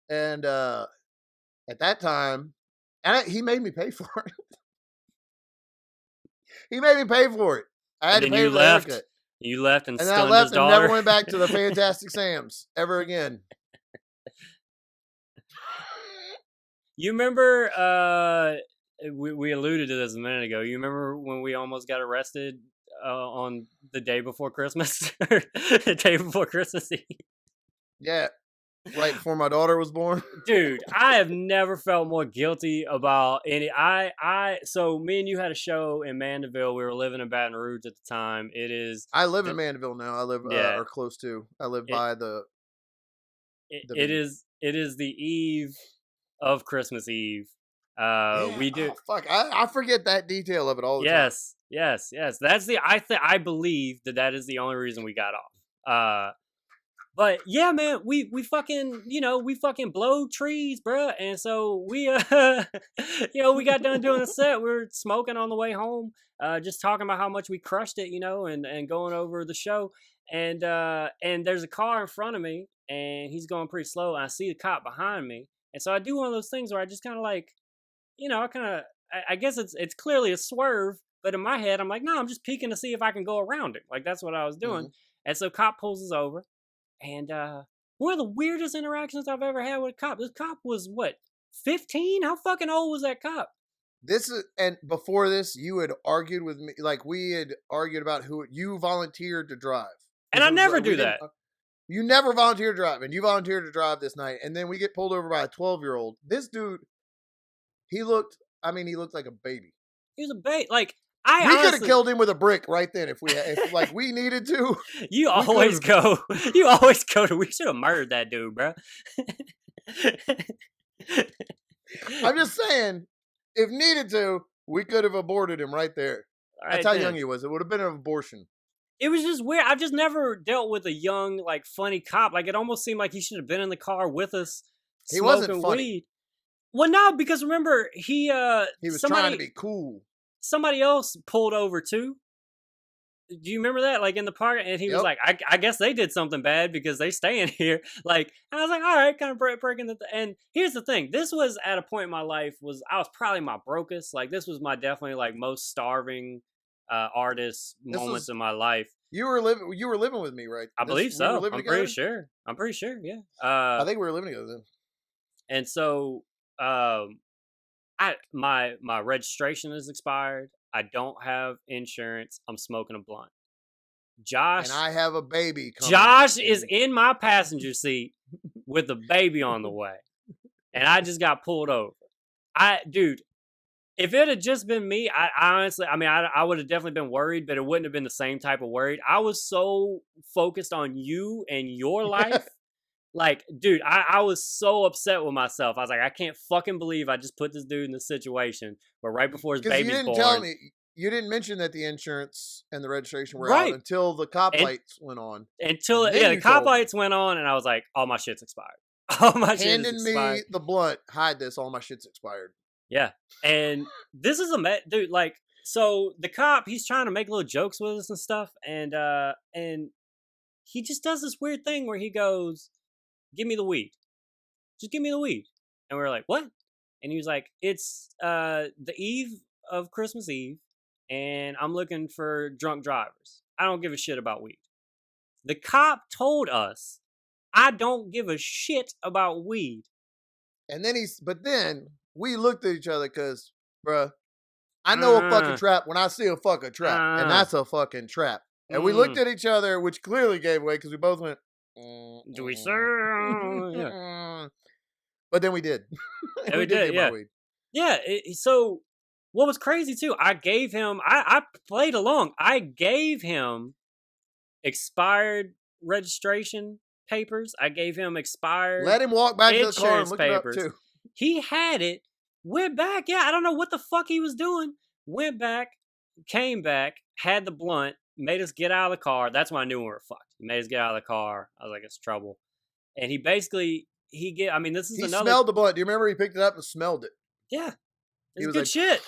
And at that time, he made me pay for it. He made me pay for it. I had to pay for the haircut. You left and then I left and never went back to the Fantastic Sam's ever again. You remember we alluded to this a minute ago. You remember when we almost got arrested on the day before Christmas? The day before Christmas Eve? Yeah. Right before my daughter was born. Dude, I have never felt more guilty about any. So me and you had a show in Mandeville. We were living in Baton Rouge at the time. I live in Mandeville now. I live or close to. I live by the. It is the eve of Christmas Eve. We do. Oh, fuck, I forget that detail of it all the time. Yes. That's I believe that is the only reason we got off. But yeah, man, we fucking we fucking blow trees, bruh. And so we we got done doing the set. We were smoking on the way home, just talking about how much we crushed it, and going over the show. And there's a car in front of me, and he's going pretty slow. And I see the cop behind me, and so I do one of those things where I just kind of like. I guess it's clearly a swerve, but in my head, I'm like, no, I'm just peeking to see if I can go around it. Like, that's what I was doing. And so cop pulls us over. And one of the weirdest interactions I've ever had with a cop. This cop was, 15? How fucking old was that cop? And before this, you had argued with me. Like, we had argued about who you volunteered to drive. And I never do that. You never volunteer to drive, and you volunteered to drive this night, and then we get pulled over by a 12-year-old. This dude, he looked like a baby. He was a bait. Like, we could have killed him with a brick right then if we needed to. You always go to, we should have murdered that dude, bro. I'm just saying, if needed to, we could have aborted him right there. That's how young he was. It would have been an abortion. It was just weird. I've just never dealt with a young, like, funny cop. Like, it almost seemed like he should have been in the car with us. He wasn't funny. Weed. Well, no, because remember, he was trying to be cool. Somebody else pulled over too. Do you remember that? Like, in the park, and he was like, I guess they did something bad because they staying here. Like, I was like, all right, kind of breaking the. And here's the thing: this was at a point in my life I was probably my brokest. Like, this was my definitely like most starving artist moments in my life. You were living with me, right? I believe so. I'm pretty sure. Yeah. I think we were living together then. And so, my registration is expired. I don't have insurance. I'm smoking a blunt. Josh. And I have a baby coming. Josh is in my passenger seat with a baby on the way. And I just got pulled over. Dude, if it had just been me, I honestly, I would have definitely been worried, but it wouldn't have been the same type of worried. I was so focused on you and your life. Like, dude, I was so upset with myself. I was like, I can't fucking believe I just put this dude in this situation. But right before his baby's born. You didn't mention that the insurance and the registration were out until the cop lights went on. The cop lights went on, and I was like, all my shit's expired. All my shit is expired. Handing me the blunt, hide this, all my shit's expired. Yeah. And this is dude, like, so the cop, he's trying to make little jokes with us and stuff. And he just does this weird thing where he goes, give me the weed. Just give me the weed. And we're like, what? And he was like, it's the eve of Christmas Eve, and I'm looking for drunk drivers. I don't give a shit about weed. The cop told us, I don't give a shit about weed. And then but then we looked at each other because, bruh, I know a fucking trap when I see a fucking trap, and that's a fucking trap. And we looked at each other, which clearly gave away because we both went, do we, sir? Yeah. But then we did. And we did, yeah. Yeah, so what was crazy too, I gave him, I played along. I gave him expired registration papers. I gave him expired. Let him walk back to the car and look papers. It up too. He had it, went back. Yeah, I don't know what the fuck he was doing. Went back, came back, had the blunt, made us get out of the car. That's when I knew we were fucked. He made us get out of the car. I was like, it's trouble. And he basically, he smelled the blunt. Do you remember he picked it up and smelled it? Yeah. It was good shit.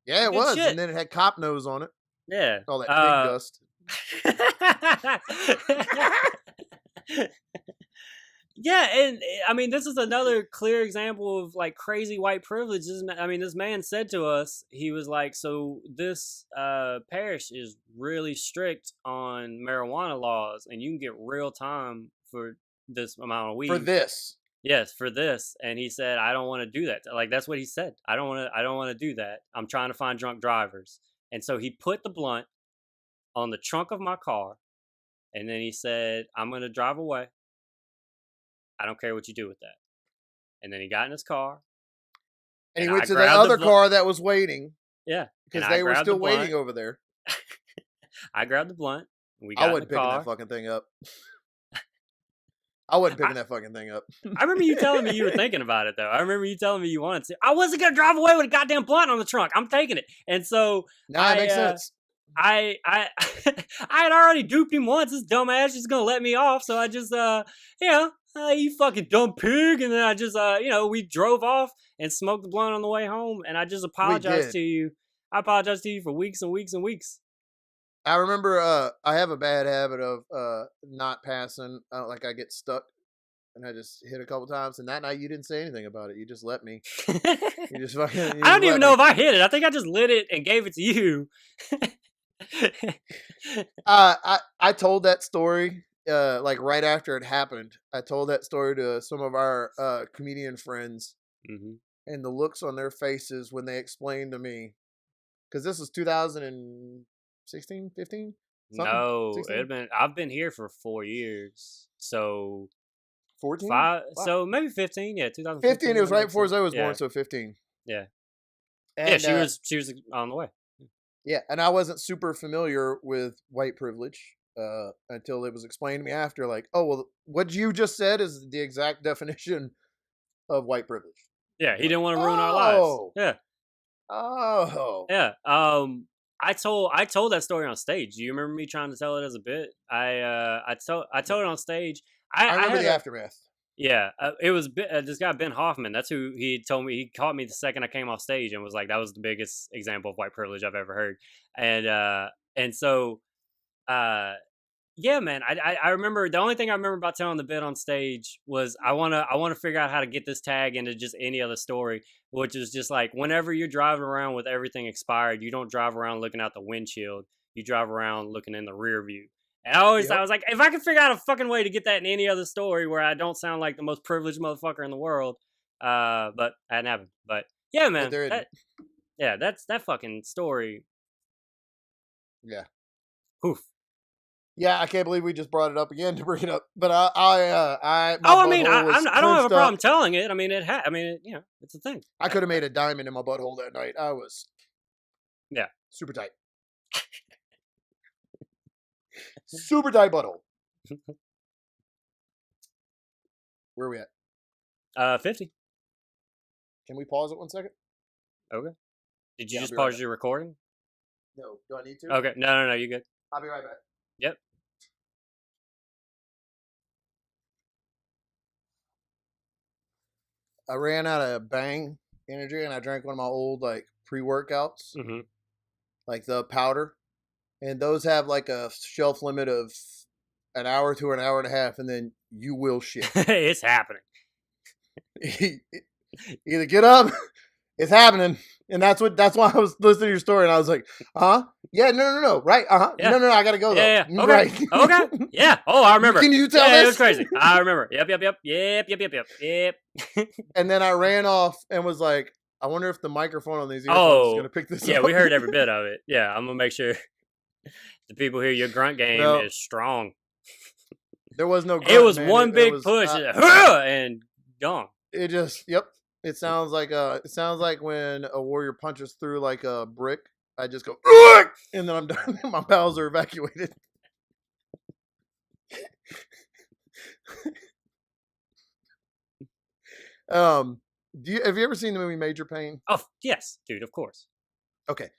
Yeah, it was. Shit. And then it had cop nose on it. Yeah. All that pig dust. Yeah, and I mean, this is another clear example of like crazy white privilege. I mean, this man said to us, he was like, so this parish is really strict on marijuana laws, and you can get real time for this amount of weed. For this. Yes, for this. And he said, I don't want to do that. Like, that's what he said. I don't want to do that. I'm trying to find drunk drivers. And so he put the blunt on the trunk of my car, and then he said, I'm going to drive away. I don't care what you do with that. And then he got in his car. And he went to the other car that was waiting. Yeah. Because they were still waiting over there. I grabbed the blunt. I wasn't picking that fucking thing up. I wasn't picking that fucking thing up. I remember you telling me you were thinking about it, though. I remember you telling me you wanted to. I wasn't going to drive away with a goddamn blunt on the trunk. I'm taking it. And so now it makes sense. I had already duped him once. This dumbass is going to let me off. So I just, you fucking dumb pig. And then I just, we drove off and smoked the blunt on the way home. And I just apologized to you. I apologized to you for weeks and weeks and weeks. I remember I have a bad habit of not passing. Like I get stuck and I just hit a couple times. And that night you didn't say anything about it. You just let me. You just fucking. I don't even know if I hit it. I think I just lit it and gave it to you. I told that story like right after it happened. I told that story to some of our comedian friends, and the looks on their faces when they explained to me, because this was 2016, 15. something? No, 16? I've been here for 4 years. So 14? 5, Wow. so maybe 15. Yeah, 15. 2015. It was That right makes before sense. Zoe was born, Yeah, so 15. yeah, yeah. And She was on the way. yeah, and I wasn't super familiar with white privilege until it was explained to me after, like, oh well, what you just said is the exact definition of white privilege. Yeah, I'm he like, didn't want to ruin our lives. oh, Yeah, oh, yeah. I told that story on stage. Do you remember me trying to tell it as a bit? I told it on stage. I I remember had the a aftermath. Yeah, it was this guy Ben Hoffman. That's who he told me. He caught me the second I came off stage and was like, "That was the biggest example of white privilege I've ever heard." And so uh, yeah, man. I remember the only thing I remember about telling the bit on stage was I wanna figure out how to get this tag into just any other story, which is just like whenever you're driving around with everything expired, you don't drive around looking out the windshield. You drive around looking in the rear view. And I Yep. was like, if I could figure out a fucking way to get that in any other story where I don't sound like the most privileged motherfucker in the world, but that hadn't happened. But yeah, But man, there isn't. that's that fucking story. Yeah. Oof. Yeah, I can't believe we just brought it up again to bring it up. But my Oh, I mean, butthole was I don't have a clenched problem up. telling it. I mean, it's a thing. I could have made a diamond in my butthole that night. I was Yeah. super tight. Super tight butthole. Where are we at? 50. Can we pause it 1 second? Okay. Did you Yeah, I'll just be right pause back. your recording? No, do I need to? Okay. No, you good. I'll be right back. Yep. I ran out of Bang energy and I drank one of my old like pre-workouts, Mm-hmm. like the powder. And those have like a shelf limit of an hour to an hour and a half, and then you will shit. It's happening. Either get up, it's happening. And that's why I was listening to your story and I was like, yeah, no, right, Yeah. no, I gotta go though. Yeah. Okay. Right. Okay. Yeah. Oh, I remember. Can you tell Yeah, this? it was crazy. I remember. Yep. And then I ran off and was like, I wonder if the microphone on these earphones is gonna pick this yeah, up. we heard every bit of it. Yeah, I'm gonna make sure the people hear your grunt game is strong. There was no grunt, it was man. one It big was, push and gone. It just, yep. It sounds like when a warrior punches through like a brick. I just go, and then I'm done. My bowels are evacuated. Have you ever seen the movie Major Payne? Oh yes, dude, of course. Okay,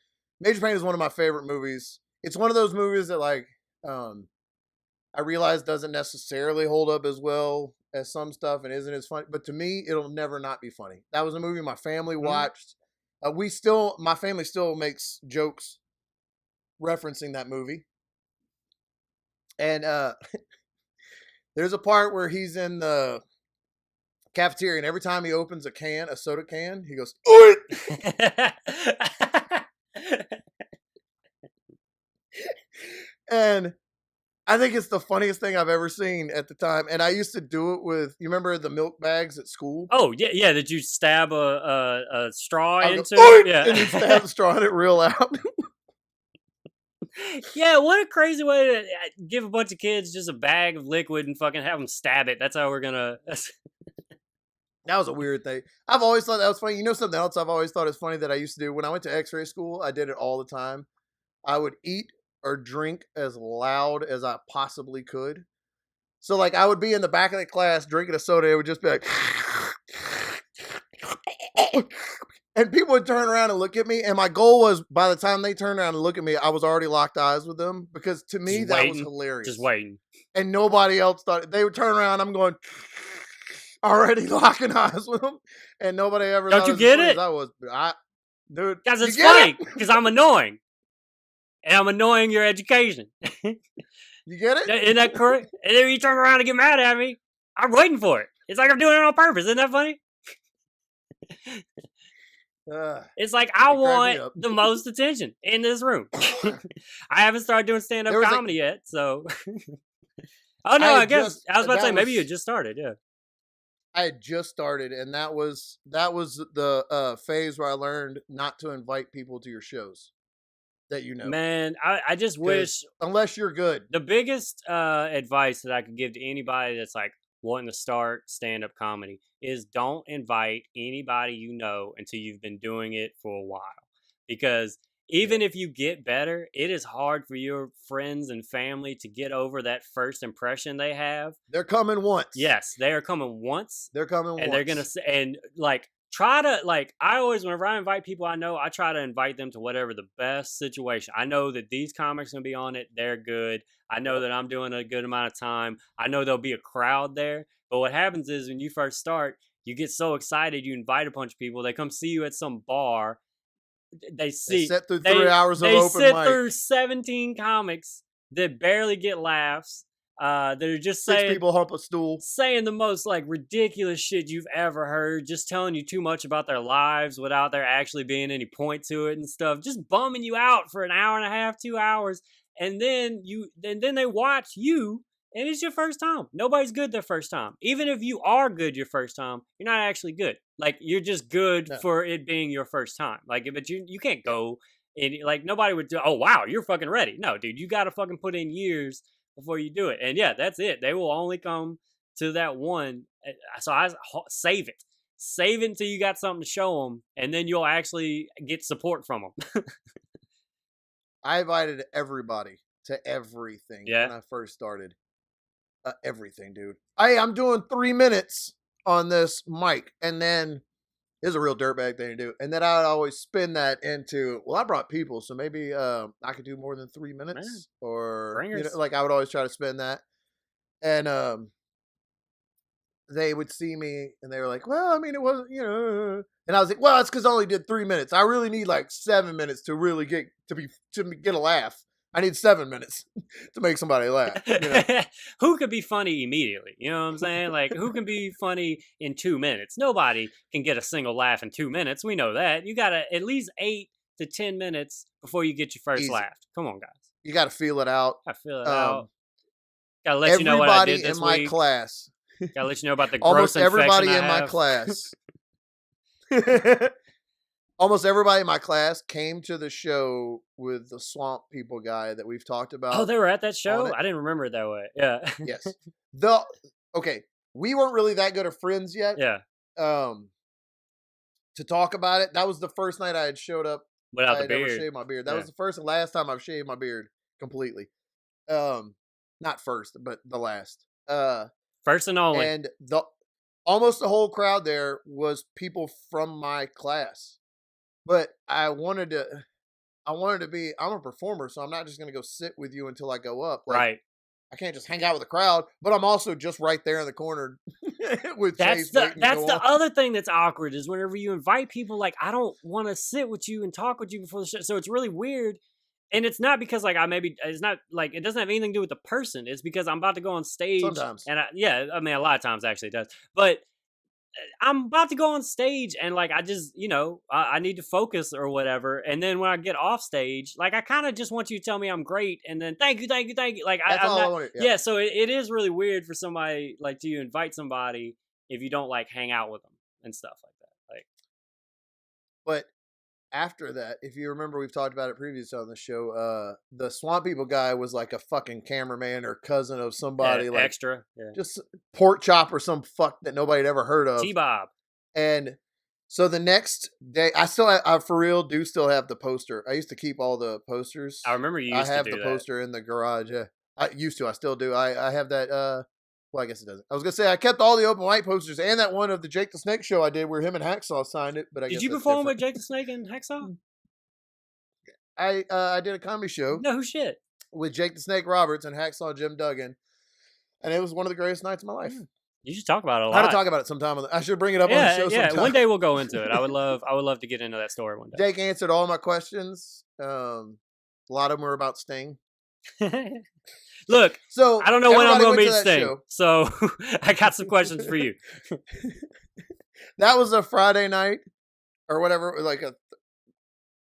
Major Payne is one of my favorite movies. It's one of those movies that like I realize doesn't necessarily hold up as well as some stuff and isn't as funny, but to me, it'll never not be funny. That was a movie my family watched. My family still makes jokes referencing that movie. And there's a part where he's in the cafeteria, and every time he opens a soda can, he goes, "Oi!" And I think it's the funniest thing I've ever seen at the time. And I used to do it with, you remember the milk bags at school? Oh yeah. Did you stab a straw into? Yeah, and you stab the straw in it real loud. Yeah, what a crazy way to give a bunch of kids just a bag of liquid and fucking have them stab it. That's how we're gonna. That was a weird thing. I've always thought that was funny. You know something else I've always thought is funny that I used to do? When I went to x-ray school, I did it all the time. I would eat or drink as loud as I possibly could. So like I would be in the back of the class drinking a soda. It would just be like, and people would turn around and look at me. And my goal was by the time they turned around and look at me, I was already locked eyes with them because to me that was hilarious. Just waiting. And nobody else thought they would turn around. I'm going already locking eyes with them, and nobody ever. Don't you get it? Dude, because it's funny. Because I'm annoying, and I'm annoying your education. You get it? Isn't that correct? And then you turn around and get mad at me. I'm waiting for it. It's like I'm doing it on purpose. Isn't that funny? It's like I want the most attention in this room. I haven't started doing stand-up comedy yet, so. Oh no! I guess I was about to say maybe you just started. Yeah, I had just started, and that was the phase where I learned not to invite people to your shows. that you know? Man, I just wish, unless you're good. the biggest advice that I could give to anybody that's like wanting to start stand-up comedy is don't invite anybody you know until you've been doing it for a while. Because even if you get better, it is hard for your friends and family to get over that first impression they have. They're coming once. Yes, they are coming once. They're coming once. And they're going to say, and like, try to, like, I always, whenever I invite people I know, I try to invite them to whatever the best situation. I know that these comics are going to be on it. They're good. I know that I'm doing a good amount of time. I know there'll be a crowd there. But what happens is when you first start, you get so excited, you invite a bunch of people. They come see you at some bar. They sit through 3 hours of open mic. They sit through 17 comics that barely get laughs. That are just saying, 6 people hump a stool, saying the most like ridiculous shit you've ever heard, just telling you too much about their lives without there actually being any point to it and stuff, just bumming you out for an hour and a half, 2 hours, and then they watch you, and it's your first time. Nobody's good their first time. Even if you are good your first time, you're not actually good. Like, you're just good for it being your first time. Like, but you can't go and like, nobody would do, oh wow, you're fucking ready. No, dude, you got to fucking put in years before you do it. And yeah, that's it. They will only come to that one. So I save it. Save it until you got something to show them, and then you'll actually get support from them. I invited everybody to everything when I first started. Everything, dude. Hey, I'm doing 3 minutes on this mic, and then is a real dirtbag thing to do. And then I would always spin that into, well, I brought people, so maybe I could do more than 3 minutes. Man. Or, you know, like, I would always try to spin that. And they would see me, and they were like, well, I mean, it wasn't, you know. And I was like, well, it's because I only did 3 minutes. I really need like 7 minutes to really get a laugh. I need 7 minutes to make somebody laugh. You know? Who could be funny immediately? You know what I'm saying? Like, who can be funny in 2 minutes? Nobody can get a single laugh in 2 minutes. We know that. You got to at least 8 to 10 minutes before you get your first laugh. Come on, guys. You got to feel it out. I feel it out. Got to let you know what I did this week. Everybody in my class. Got to let you know about the gross infection everybody I in have. my class. Almost everybody in my class came to the show with the Swamp People guy that we've talked about. Oh, they were at that show? I didn't remember it that way. Yeah. Yes. Okay, we weren't really that good of friends yet. Yeah. To talk about it, that was the first night I had showed up without the beard. Never shaved my beard. That was the first and last time I've shaved my beard completely. Not first, but the last. First and only. And almost the whole crowd there was people from my class. But I wanted to be, I'm a performer, so I'm not just going to go sit with you until I go up. Like, right. I can't just hang out with the crowd, but I'm also just right there in the corner with Chase. That's the other thing that's awkward is whenever you invite people, like, I don't want to sit with you and talk with you before the show. So it's really weird. And it's not because like it's not like it doesn't have anything to do with the person. It's because I'm about to go on stage. Sometimes. And I mean, a lot of times actually it does. But I'm about to go on stage and like I just, you know, I need to focus or whatever. And then when I get off stage, like I kind of just want you to tell me I'm great and then thank you. Like That's all I wanted. Yeah, so it is really weird for somebody like to invite somebody if you don't like hang out with them and stuff like that. Like, but after that, if you remember, we've talked about it previously on the show. The Swamp People guy was like a fucking cameraman or cousin of somebody, like extra, just pork chop or some fuck that nobody had ever heard of. T-Bob. And so the next day, I for real do still have the poster. I used to keep all the posters. I remember you used to do that. I have the poster in the garage. Yeah, I used to. I still do. I have that. Well, I guess it doesn't. I was gonna say I kept all the open mic posters and that one of the Jake the Snake show I did where him and Hacksaw signed it. But I guess did you perform with Jake the Snake and Hacksaw? I did a comedy show. No shit. With Jake the Snake Roberts and Hacksaw Jim Duggan, and it was one of the greatest nights of my life. You should talk about it a lot. I had to talk about it sometime. I should bring it up on the show sometime. Yeah, one day we'll go into it. I would love to get into that story one day. Jake answered all my questions. A lot of them were about Sting. Look, so I don't know when I'm going to meet Sting, so I got some questions for you. That was a Friday night or whatever, like a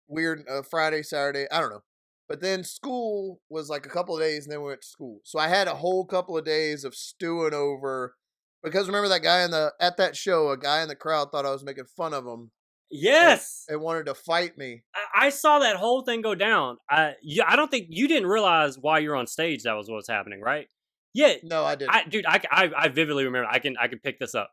weird Friday, Saturday. I don't know. But then school was like a couple of days, and then we went to school. So I had a whole couple of days of stewing over, because remember that guy at that show, a guy in the crowd thought I was making fun of him. Yes. And wanted to fight me. I saw that whole thing go down. I don't think you didn't realize while you're on stage that was what's happening, right? Yeah. No, I didn't. I vividly remember. I can pick this up.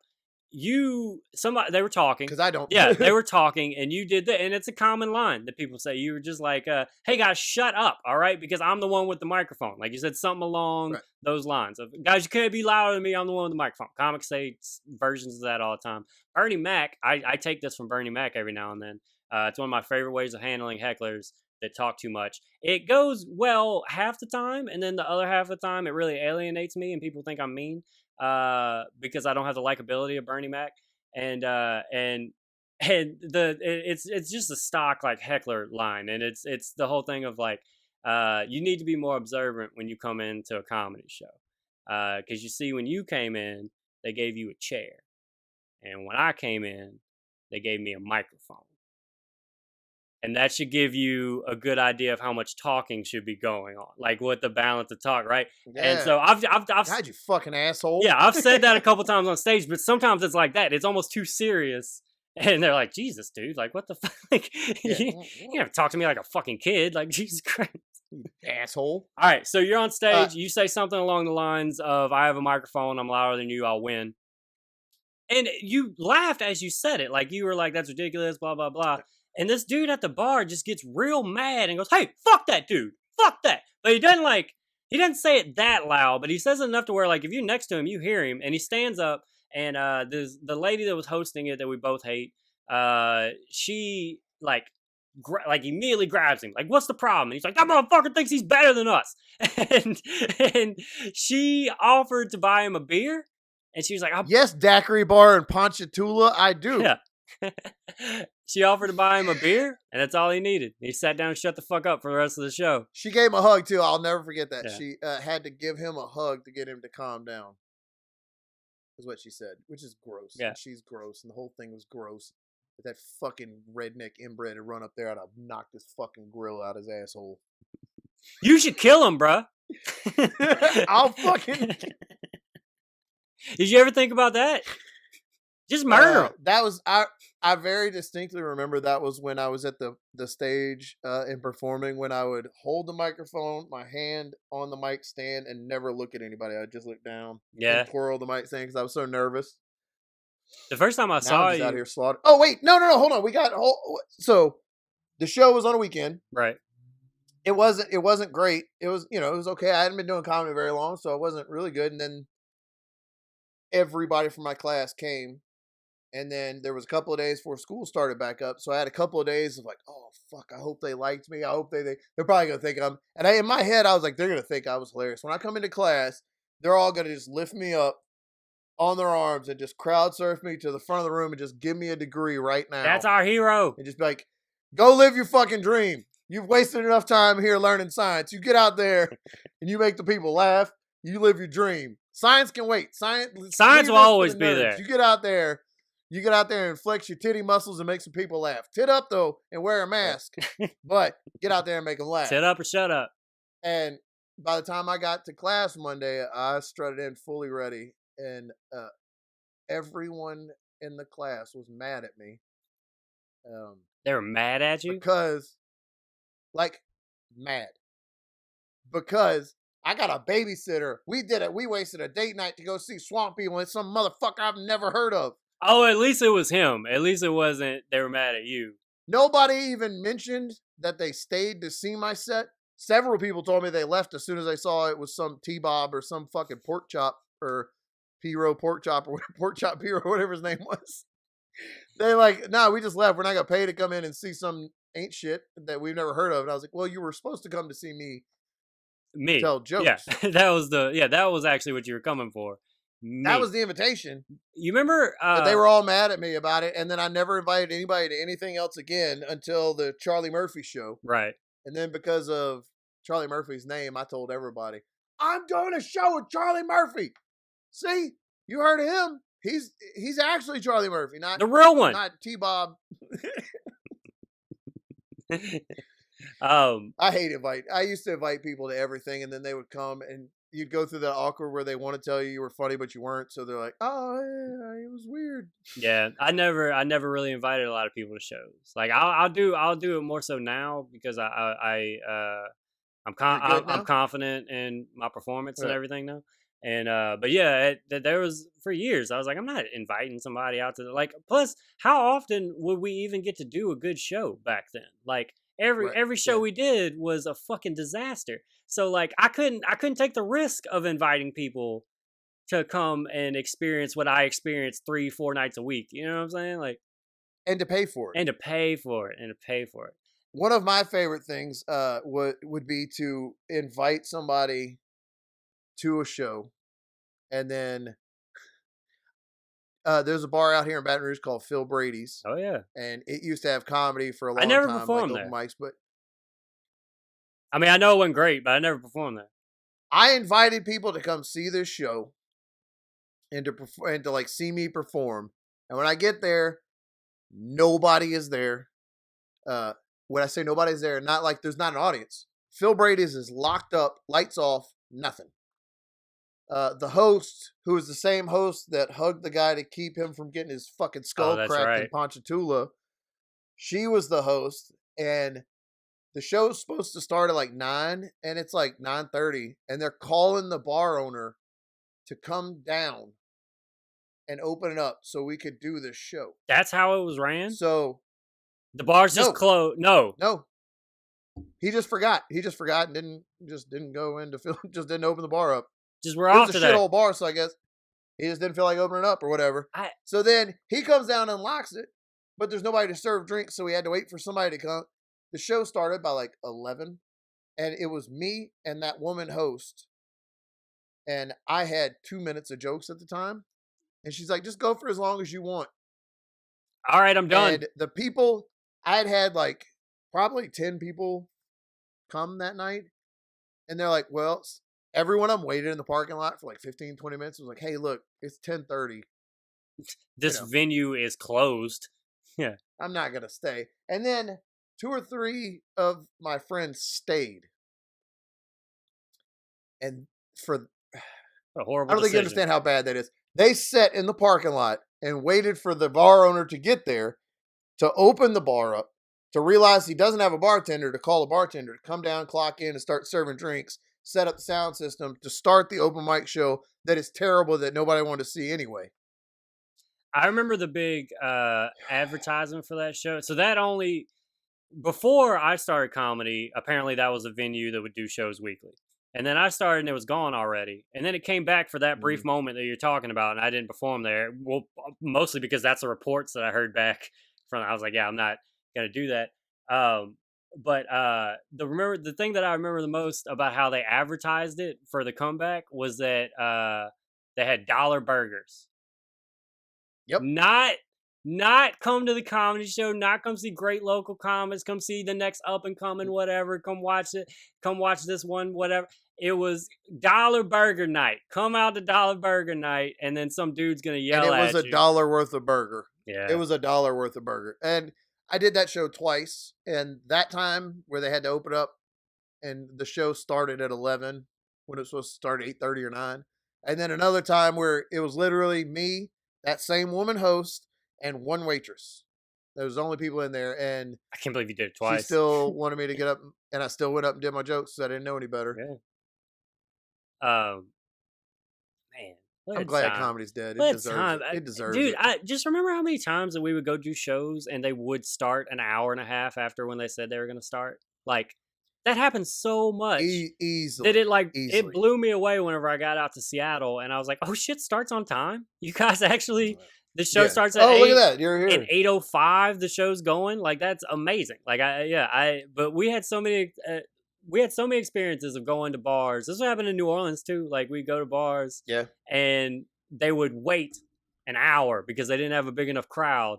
They were talking. Because I don't. Yeah, they were talking, and you did that, and it's a common line that people say. You were just like, "Hey guys, shut up, all right?" Because I'm the one with the microphone. Like you said, something along those lines of, "Guys, you can't be louder than me. I'm the one with the microphone." Comics say versions of that all the time. Bernie Mac, I take this from Bernie Mac every now and then. It's one of my favorite ways of handling hecklers that talk too much. It goes well half the time, and then the other half of the time, it really alienates me, and people think I'm mean. Because I don't have the likability of Bernie Mac, and it's just a stock like heckler line, and it's the whole thing of like you need to be more observant when you come into a comedy show, because you see when you came in they gave you a chair, and when I came in they gave me a microphone. And that should give you a good idea of how much talking should be going on, like what the balance of talk, right? Yeah. And so I've God, you fucking asshole. Yeah, I've said that a couple times on stage, but sometimes it's like that. It's almost too serious, and they're like, "Jesus, dude, like what the fuck? Like, you have to talk to me like a fucking kid, like Jesus Christ, you asshole." All right, so you're on stage. You say something along the lines of, "I have a microphone. I'm louder than you. I'll win." And you laughed as you said it, like you were like, "That's ridiculous," blah blah blah. And this dude at the bar just gets real mad and goes, "Hey, fuck that dude. Fuck that." But he doesn't say it that loud, but he says it enough to where, like, if you're next to him, you hear him. And he stands up, and the lady that was hosting it that we both hate, she, like immediately grabs him. Like, "What's the problem?" And he's like, "That motherfucker thinks he's better than us." And she offered to buy him a beer. And she was like, "Yes, Daiquiri Bar in Ponchatoula, I do." Yeah. She offered to buy him a beer, and that's all he needed. He sat down and shut the fuck up for the rest of the show. She gave him a hug, too. I'll never forget that. Yeah. She had to give him a hug to get him to calm down, is what she said, which is gross. Yeah. And she's gross, and the whole thing was gross. But that fucking redneck inbred had run up there, I'd have knocked his fucking grill out his asshole. You should kill him, bruh. I'll fucking... Did you ever think about that? Just murder him. That was I very distinctly remember that was when I was at the stage and performing, when I would hold the microphone, my hand on the mic stand, and never look at anybody. I'd just look down and twirl the mic stand because I was so nervous. The first time I saw you out here slaughtered. Oh wait, no, hold on. So the show was on a weekend. Right. It wasn't great. It was, it was okay. I hadn't been doing comedy very long, so it wasn't really good. And then everybody from my class came. And then there was a couple of days before school started back up. So I had a couple of days of like, oh, fuck, I hope they liked me. I hope they're probably going to think I'm, and in my head, I was like, they're going to think I was hilarious. When I come into class, they're all going to just lift me up on their arms and just crowd surf me to the front of the room and just give me a degree right now. That's our hero. And just be like, go live your fucking dream. You've wasted enough time here learning science. You get out there and you make the people laugh. You live your dream. Science can wait. Science will always be there. You get out there and flex your titty muscles and make some people laugh. Tit up, though, and wear a mask. But get out there and make them laugh. Tit up or shut up. And by the time I got to class Monday, I strutted in fully ready. And everyone in the class was mad at me. They were mad at you? Because, mad. Because I got a babysitter. We did it. We wasted a date night to go see Swamp People and some motherfucker I've never heard of. Oh, at least it was him. At least it wasn't they were mad at you. Nobody even mentioned that they stayed to see my set. Several people told me they left as soon as they saw it was some T-Bob or some fucking pork chop or P-Row pork chop or pork chop P-Row, whatever his name was. They we just left. We're not going to pay to come in and see some ain't shit that we've never heard of. And I was like, well, you were supposed to come to see me tell jokes. Yeah, that was actually what you were coming for. Me. That was the invitation. You remember? But they were all mad at me about it, and then I never invited anybody to anything else again until the Charlie Murphy show. Right. And then because of Charlie Murphy's name, I told everybody, I'm doing a show with Charlie Murphy. See? You heard of him. He's actually Charlie Murphy, not the real one. Not T-Bob. I used to invite people to everything, and then they would come and you'd go through that awkward where they want to tell you were funny, but you weren't. So they're like, "Oh, yeah, it was weird." Yeah, I never really invited a lot of people to shows. Like I'll do it more so now because You're good I'm now. confident in my performance and Right. everything now. And but yeah, there was for years I was like, I'm not inviting somebody out to like. Plus, how often would we even get to do a good show back then? Like Right. every show Yeah. we did was a fucking disaster. So like I couldn't take the risk of inviting people to come and experience what I experienced 3-4 nights a week. You know what I'm saying? Like, And to pay for it. and to pay for it, and to pay for it. One of my favorite things would be to invite somebody to a show, and then there's a bar out here in Baton Rouge called Phil Brady's, Oh yeah, and it used to have comedy for a I long never time, like performed open there. mics. But I mean, I know it went great, but I never performed there. I invited people to come see this show and to like see me perform. And when I get there, nobody is there. When I say nobody's there, not like there's not an audience. Phil Brady's is locked up, lights off, nothing. The host, who is the same host that hugged the guy to keep him from getting his fucking Oh, skull that's cracked in right. Ponchatoula, she was the host, and the show's supposed to start at like 9, and it's like 9:30, and they're calling the bar owner to come down and open it up so we could do this show. That's how it was ran. So The bar's just no, closed. No, no, he just forgot. He just forgot and didn't go into film. Just didn't open the bar up. just we're It was off a today. shithole bar, so I guess he just didn't feel like opening it up or whatever. So then he comes down and unlocks it, but there's nobody to serve drinks, so we had to wait for somebody to come. The show started by like 11, and it was me and that woman host, and I had 2 minutes of jokes at the time, and she's like, "Just go for as long as you want." All right, I'm done. And the people, I'd had like probably 10 people come that night, and they're like, "Well, everyone I'm waited in the parking lot for like 15, 20 minutes was like, hey, look, it's 10:30. This venue is closed. Yeah. I'm not going to stay." And then 2 or 3 of my friends stayed. And for, What a horrible I don't think you decision. understand how bad that is. They sat in the parking lot and waited for the bar owner to get there to open the bar up, to realize he doesn't have a bartender, to call a bartender to come down, clock in, and start serving drinks, set up the sound system to start the open mic show that is terrible that nobody wanted to see anyway. I remember the big advertisement for that show. So that only before I started comedy, apparently that was a venue that would do shows weekly. And then I started and it was gone already. And then it came back for that brief moment that you're talking about, and I didn't perform there. Well, mostly because that's the reports that I heard back from. I was like, yeah, I'm not gonna do that. But the thing that I remember the most about how they advertised it for the comeback was that they had dollar burgers. Yep. Not come to the comedy show, not come see great local comics, come see the next up and coming whatever, come watch it, come watch this one, whatever. It was dollar burger night. Come out to dollar burger night, and then some dude's gonna yell at you. And it was $1 worth of burger. Yeah. It was $1 worth of burger. And I did that show twice. And that time where they had to open up and the show started at 11 when it was supposed to start at 8:30 or 9. And then another time where it was literally me, that same woman host, and one waitress. There was only people in there, and I can't believe you did it twice. she still wanted me to get up, and I still went up and did my jokes, so I didn't know any better. Yeah. Man, I'm glad comedy's dead. It deserves it. It deserves dude, it. I just remember how many times that we would go do shows and they would start an hour and a half after when they said they were going to start. Like, that happens so much Easily. that it blew me away whenever I got out to Seattle, and I was like, oh shit, starts on time? You guys actually... The show starts at 8. Look at that! You're here. At 8:05, the show's going. Like, that's amazing. Like, but we had so many experiences of going to bars. This would happen in New Orleans too. Like, we'd go to bars, yeah, and they would wait an hour because they didn't have a big enough crowd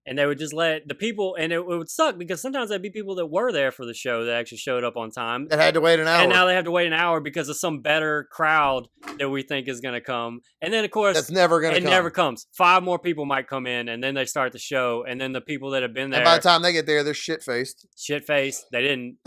And they would just let the people, and it would suck because sometimes there'd be people that were there for the show that actually showed up on time. That had to wait an hour. And now they have to wait an hour because of some better crowd that we think is going to come. And then, of course, that's never going to come. It never comes. 5 more people might come in, and then they start the show. And then the people that have been there. And by the time they get there, they're shit-faced. Shit-faced. They didn't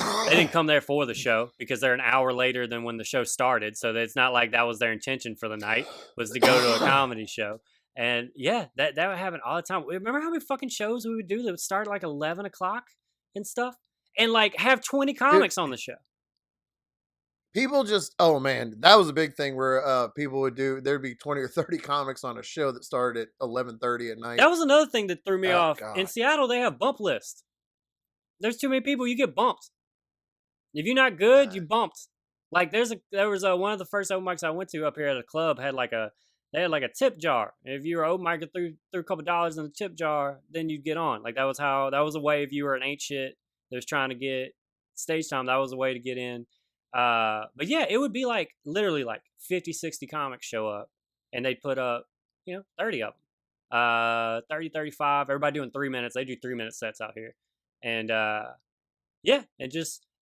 come there for the show because they're an hour later than when the show started. So it's not like that was their intention for the night, was to go to a comedy show. And yeah, that would happen all the time. Remember how many fucking shows we would do that would start at like 11 o'clock and stuff? And like have 20 comics on the show. People just, oh man, that was a big thing where people would do, there'd be 20 or 30 comics on a show that started at 11:30 at night. That was another thing that threw me off. God. In Seattle, they have bump lists. There's too many people, you get bumped. If you're not good, you bumped. Like there was one of the first open mics I went to up here at a club had like a tip jar. If you were open mic and threw a couple dollars in the tip jar, then you'd get on. Like that was a way if you were an ain't shit that was trying to get stage time, that was a way to get in. But yeah, it would be like literally like 50, 60 comics show up and they'd put up, 30 of them. 30, 35, everybody doing 3 minutes. They do 3-minute sets out here. And yeah,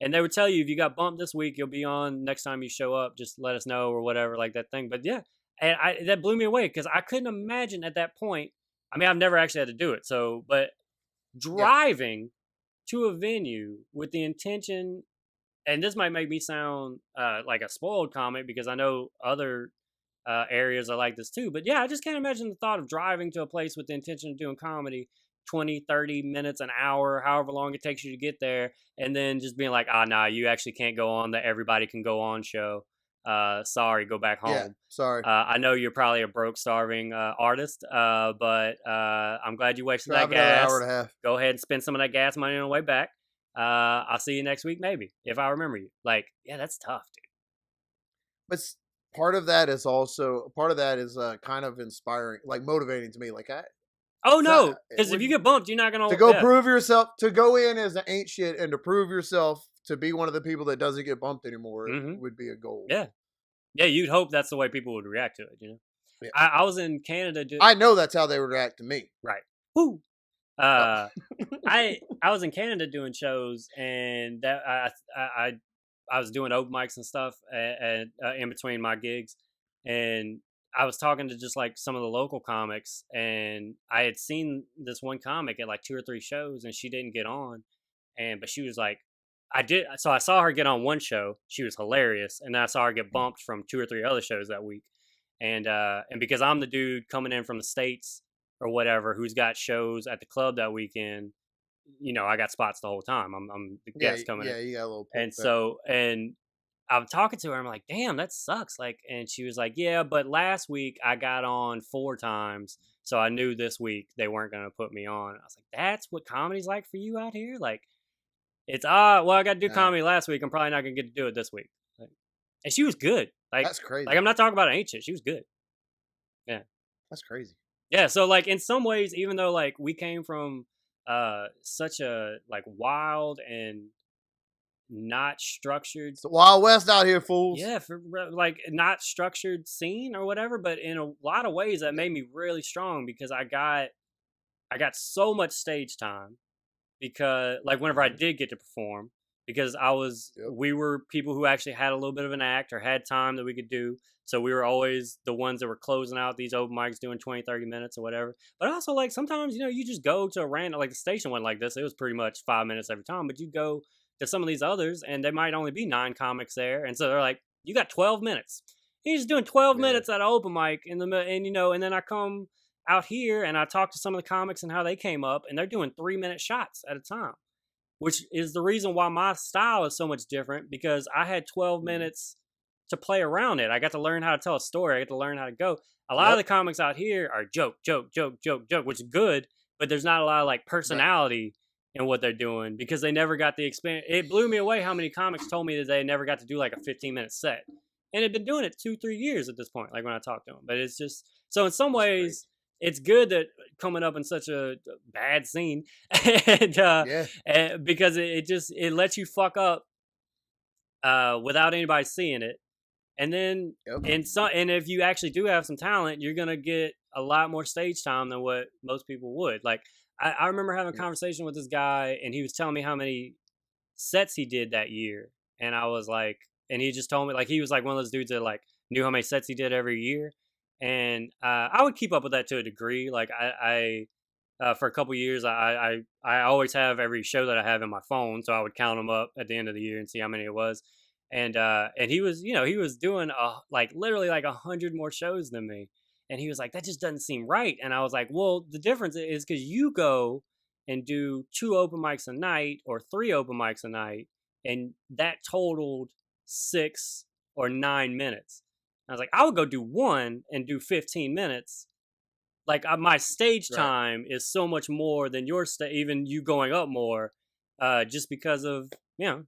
and they would tell you if you got bumped this week, you'll be on next time you show up, just let us know or whatever, like that thing. But yeah, and that blew me away because I couldn't imagine at that point. I mean, I've never actually had to do it. So, but driving to a venue with the intention, and this might make me sound like a spoiled comic because I know other areas are like this too. But yeah, I just can't imagine the thought of driving to a place with the intention of doing comedy 20, 30 minutes, an hour, however long it takes you to get there, and then just being like, nah, you actually can't go on the everybody can go on show. Sorry, go back home. Yeah, sorry. I know you're probably a broke, starving artist, but I'm glad you wasted that gas. Hour and a half. Go ahead and spend some of that gas money on the way back. I'll see you next week, maybe, if I remember you. Like, yeah, that's tough, dude. But part of that is kind of inspiring, like motivating to me. Like, oh no, because if you get bumped, you're not gonna prove yourself, to go in as an ain't shit, and to prove yourself to be one of the people that doesn't get bumped anymore would be a goal. Yeah, you'd hope that's the way people would react to it. Yeah. I was in Canada. I know that's how they would react to me. Right. Woo. I was in Canada doing shows, and that I was doing open mics and stuff in between my gigs, and I was talking to just like some of the local comics, and I had seen this one comic at like 2 or 3 shows, and she didn't get on, but she was like, so I saw her get on one show, she was hilarious, and then I saw her get bumped from 2 or 3 other shows that week, and because I'm the dude coming in from the States or whatever who's got shows at the club that weekend, I got spots the whole time. I'm the guest coming in. Yeah, you got a little. And so, and I'm talking to her. I'm like, damn, that sucks. Like, and she was like, yeah, but last week I got on 4 times, so I knew this week they weren't going to put me on. I was like, that's what comedy's like for you out here? Like, it's, well, I got to do comedy last week. I'm probably not going to get to do it this week. Like, and she was good. Like, that's crazy. Like, I'm not talking about ain't shit. She was good. Yeah. That's crazy. Yeah. So, like, in some ways, even though, like, we came from such a, like, wild and not structured. It's the Wild West out here, fools. Yeah, for like not structured scene or whatever, but in a lot of ways that made me really strong because I got so much stage time because like whenever I did get to perform, because we were people who actually had a little bit of an act or had time that we could do. So we were always the ones that were closing out these open mics doing 20, 30 minutes or whatever. But also like sometimes, you just go to a random, like the station one like this, it was pretty much 5 minutes every time, but you go to some of these others, and there might only be 9 comics there, and so they're like, "You got 12 minutes. You're just doing 12 minutes at an open mic and then I come out here and I talk to some of the comics and how they came up, and they're doing 3-minute shots at a time, which is the reason why my style is so much different because I had 12 minutes to play around it. I got to learn how to tell a story. I got to learn how to go. A lot of the comics out here are joke, which is good, but there's not a lot of like personality. And what they're doing because they never got the experience. It blew me away how many comics told me that they never got to do like a 15-minute set, and they've been doing it 2-3 years at this point. Like when I talk to them, but it's just so in some ways it's good that coming up in such a bad scene, and because it lets you fuck up without anybody seeing it, and then and if you actually do have some talent, you're gonna get a lot more stage time than what most people would. Like I remember having a conversation with this guy, and he was telling me how many sets he did that year, and I was like, and he just told me like he was like one of those dudes that like knew how many sets he did every year, and I would keep up with that to a degree. Like for a couple years, I always have every show that I have in my phone, so I would count them up at the end of the year and see how many it was. And he was, he was doing like literally like 100 more shows than me, and he was like, that just doesn't seem right. And I was like, well, the difference is because you go and do 2 open mics a night or 3 open mics a night, and that totaled 6 or 9 minutes. I was like, I would go do 1 and do 15 minutes. Like my stage time is so much more than your even you going up more, just because of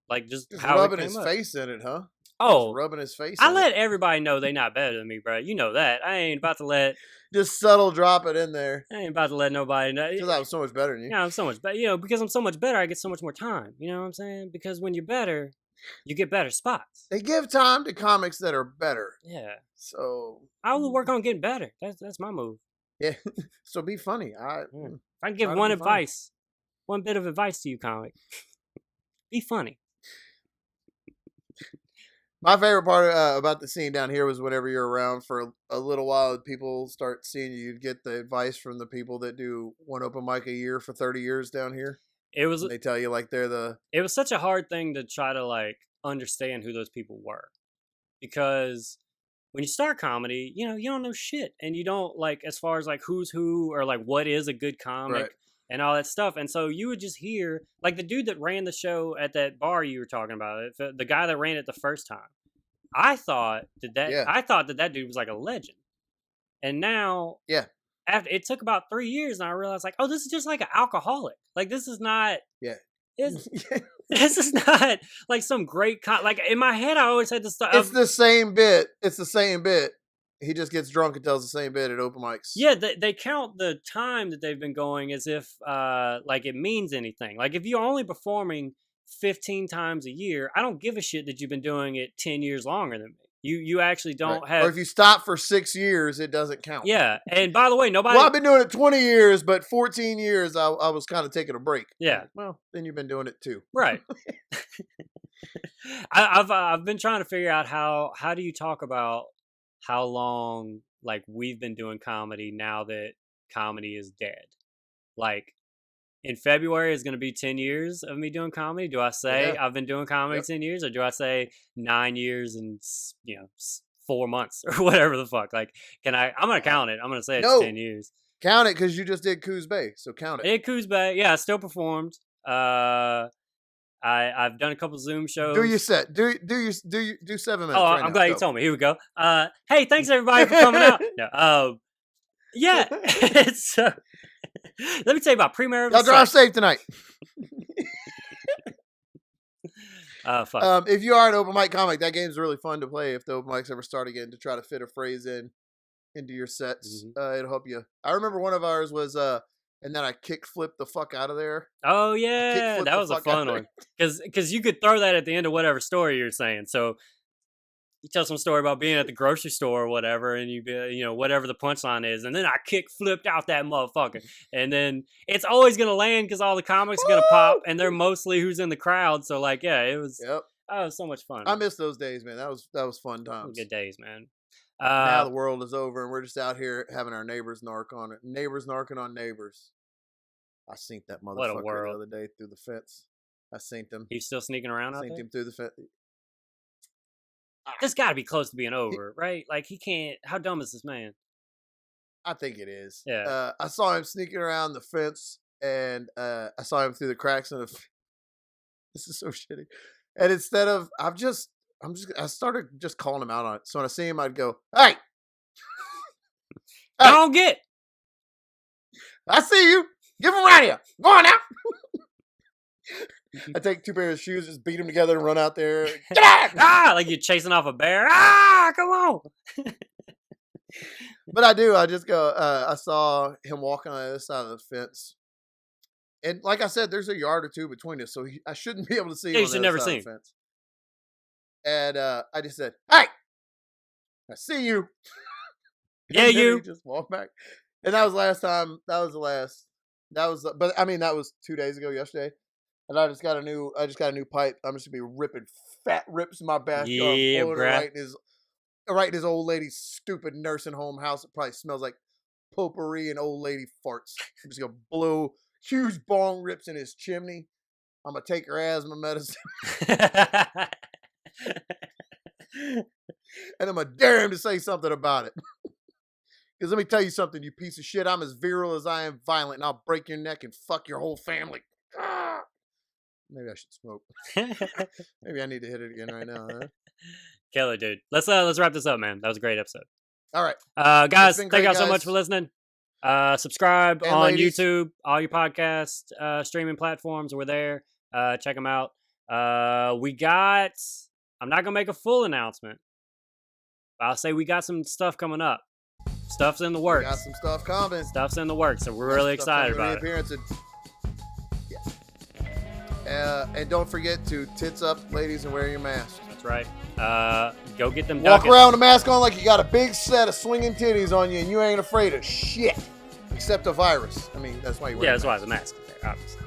like just how rubbing it his up. face in it, huh? Oh, just rubbing his face. I let everybody know they not better than me, bro. You know that. I ain't about to let just subtle drop it in there. I ain't about to let nobody know. Because I'm so much better than you. Yeah, I'm so much better. Because I'm so much better, I get so much more time. You know what I'm saying? Because when you're better, you get better spots. They give time to comics that are better. Yeah. So I will work on getting better. That's my move. Yeah. So be funny. I can give one advice, one bit of advice to you, comic. Be funny. My favorite part about the scene down here was whenever you're around for a little while, people start seeing you get the advice from the people that do 1 open mic a year for 30 years down here. And they tell you like they're the. It was such a hard thing to try to like understand who those people were, because when you start comedy, you don't know shit, and you don't like as far as like who's who or like what is a good comic and all that stuff. And so you would just hear like the dude that ran the show at that bar you were talking about, the guy that ran it the first time. I thought that dude was like a legend, and now after it took about 3 years, and I realized like, oh, this is just like an alcoholic. Like this is not this is not like some great like in my head I always had this stuff. It's the same bit. He just gets drunk and tells the same bit at open mics. Yeah, they count the time that they've been going as if like it means anything. Like if you're only performing 15 times a year, I don't give a shit that you've been doing it 10 years longer than me. You actually don't have. Or if you stop for 6 years, it doesn't count. Yeah, and by the way, nobody. Well, I've been doing it 20 years, but 14 years I was kind of taking a break. Yeah. Well, then you've been doing it too. Right. I've been trying to figure out how do you talk about how long like we've been doing comedy now that comedy is dead. Like in February is going to be 10 years of me doing comedy. Do I say I've been doing comedy 10 years, or do I say 9 years and 4 months or whatever the fuck? Like, I'm going to count it. I'm going to say it's 10 years. Count it because you just did Coos Bay, so count it. I did Coos Bay. Yeah, I still performed. I've done a couple Zoom shows. Do your set. Do 7 minutes. Oh, right I'm glad you told me. Here we go. Hey, thanks everybody for coming out. No, yeah. It's let me tell you about premarital. Y'all drive safe tonight. Fuck. If you are an open mic comic, that game's really fun to play. If the open mics ever start again, to try to fit a phrase into your sets, it'll help you. I remember one of ours was and then I kick flipped the fuck out of there. Oh yeah, that was a fun one because you could throw that at the end of whatever story you're saying. So you tell some story about being at the grocery store or whatever, and whatever the punchline is, and then I kick flipped out that motherfucker, and then it's always gonna land because all the comics are gonna pop, and they're mostly who's in the crowd. So like, yeah, it was. Yep. Oh, it was so much fun. I miss those days, man. That was fun times. Good days, man. Now the world is over, and we're just out here having our neighbors narc on it. Neighbors narking on neighbors. I seen that motherfucker the other day through the fence. I seen him. He's still sneaking around out there? I seen him through the fence. This got to be close to being over, right? Like he can't. How dumb is this man? I think it is. Yeah. I saw him sneaking around the fence, and I saw him through the cracks in the. This is so shitty. And instead of, I started just calling him out on it. So when I see him, I'd go, "Hey, I don't get. I see you. Give him right here. Go on out." I take 2 pairs of shoes, just beat them together and run out there. Get out! Like you're chasing off a bear. Come on. But I do. I just go, I saw him walking on the other side of the fence. And like I said, there's a yard or 2 between us, so I shouldn't be able to see him. Yeah, you should never see him. Fence. And I just said, "Hey, I see you." Yeah, you. Just walk back. And that was the last time. That was the last That was, but I mean, that was 2 days ago, yesterday, and I just got a new pipe. I'm just gonna be ripping fat rips in my backyard, Yeah, blowing it bruh. right in his old lady's stupid nursing home house. It probably smells like potpourri and old lady farts. I'm just gonna blow huge bong rips in his chimney. I'm gonna take her asthma medicine, and I'm gonna dare him to say something about it. Because let me tell you something, you piece of shit. I'm as virile as I am violent, and I'll break your neck and fuck your whole family. Ah! Maybe I should smoke. Maybe I need to hit it again right now, huh? Killer, dude. Let's wrap this up, man. That was a great episode. All right. Guys, thank y'all so much for listening. Subscribe And on ladies. YouTube, all your podcast streaming platforms. We're there. Check them out. I'm not going to make a full announcement. I'll say we got some stuff coming up. Stuff's in the works. We got some stuff coming. Stuff's in the works, so we're really excited about it. And don't forget to tits up, ladies, and wear your mask. That's right. Go get them Walk duckets. around with a mask on like you got a big set of swinging titties on you, and you ain't afraid of shit. Except a virus. I mean, that's why you wear that's why the mask is there, obviously.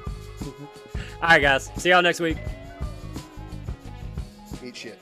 All right, guys. See y'all next week. Eat shit.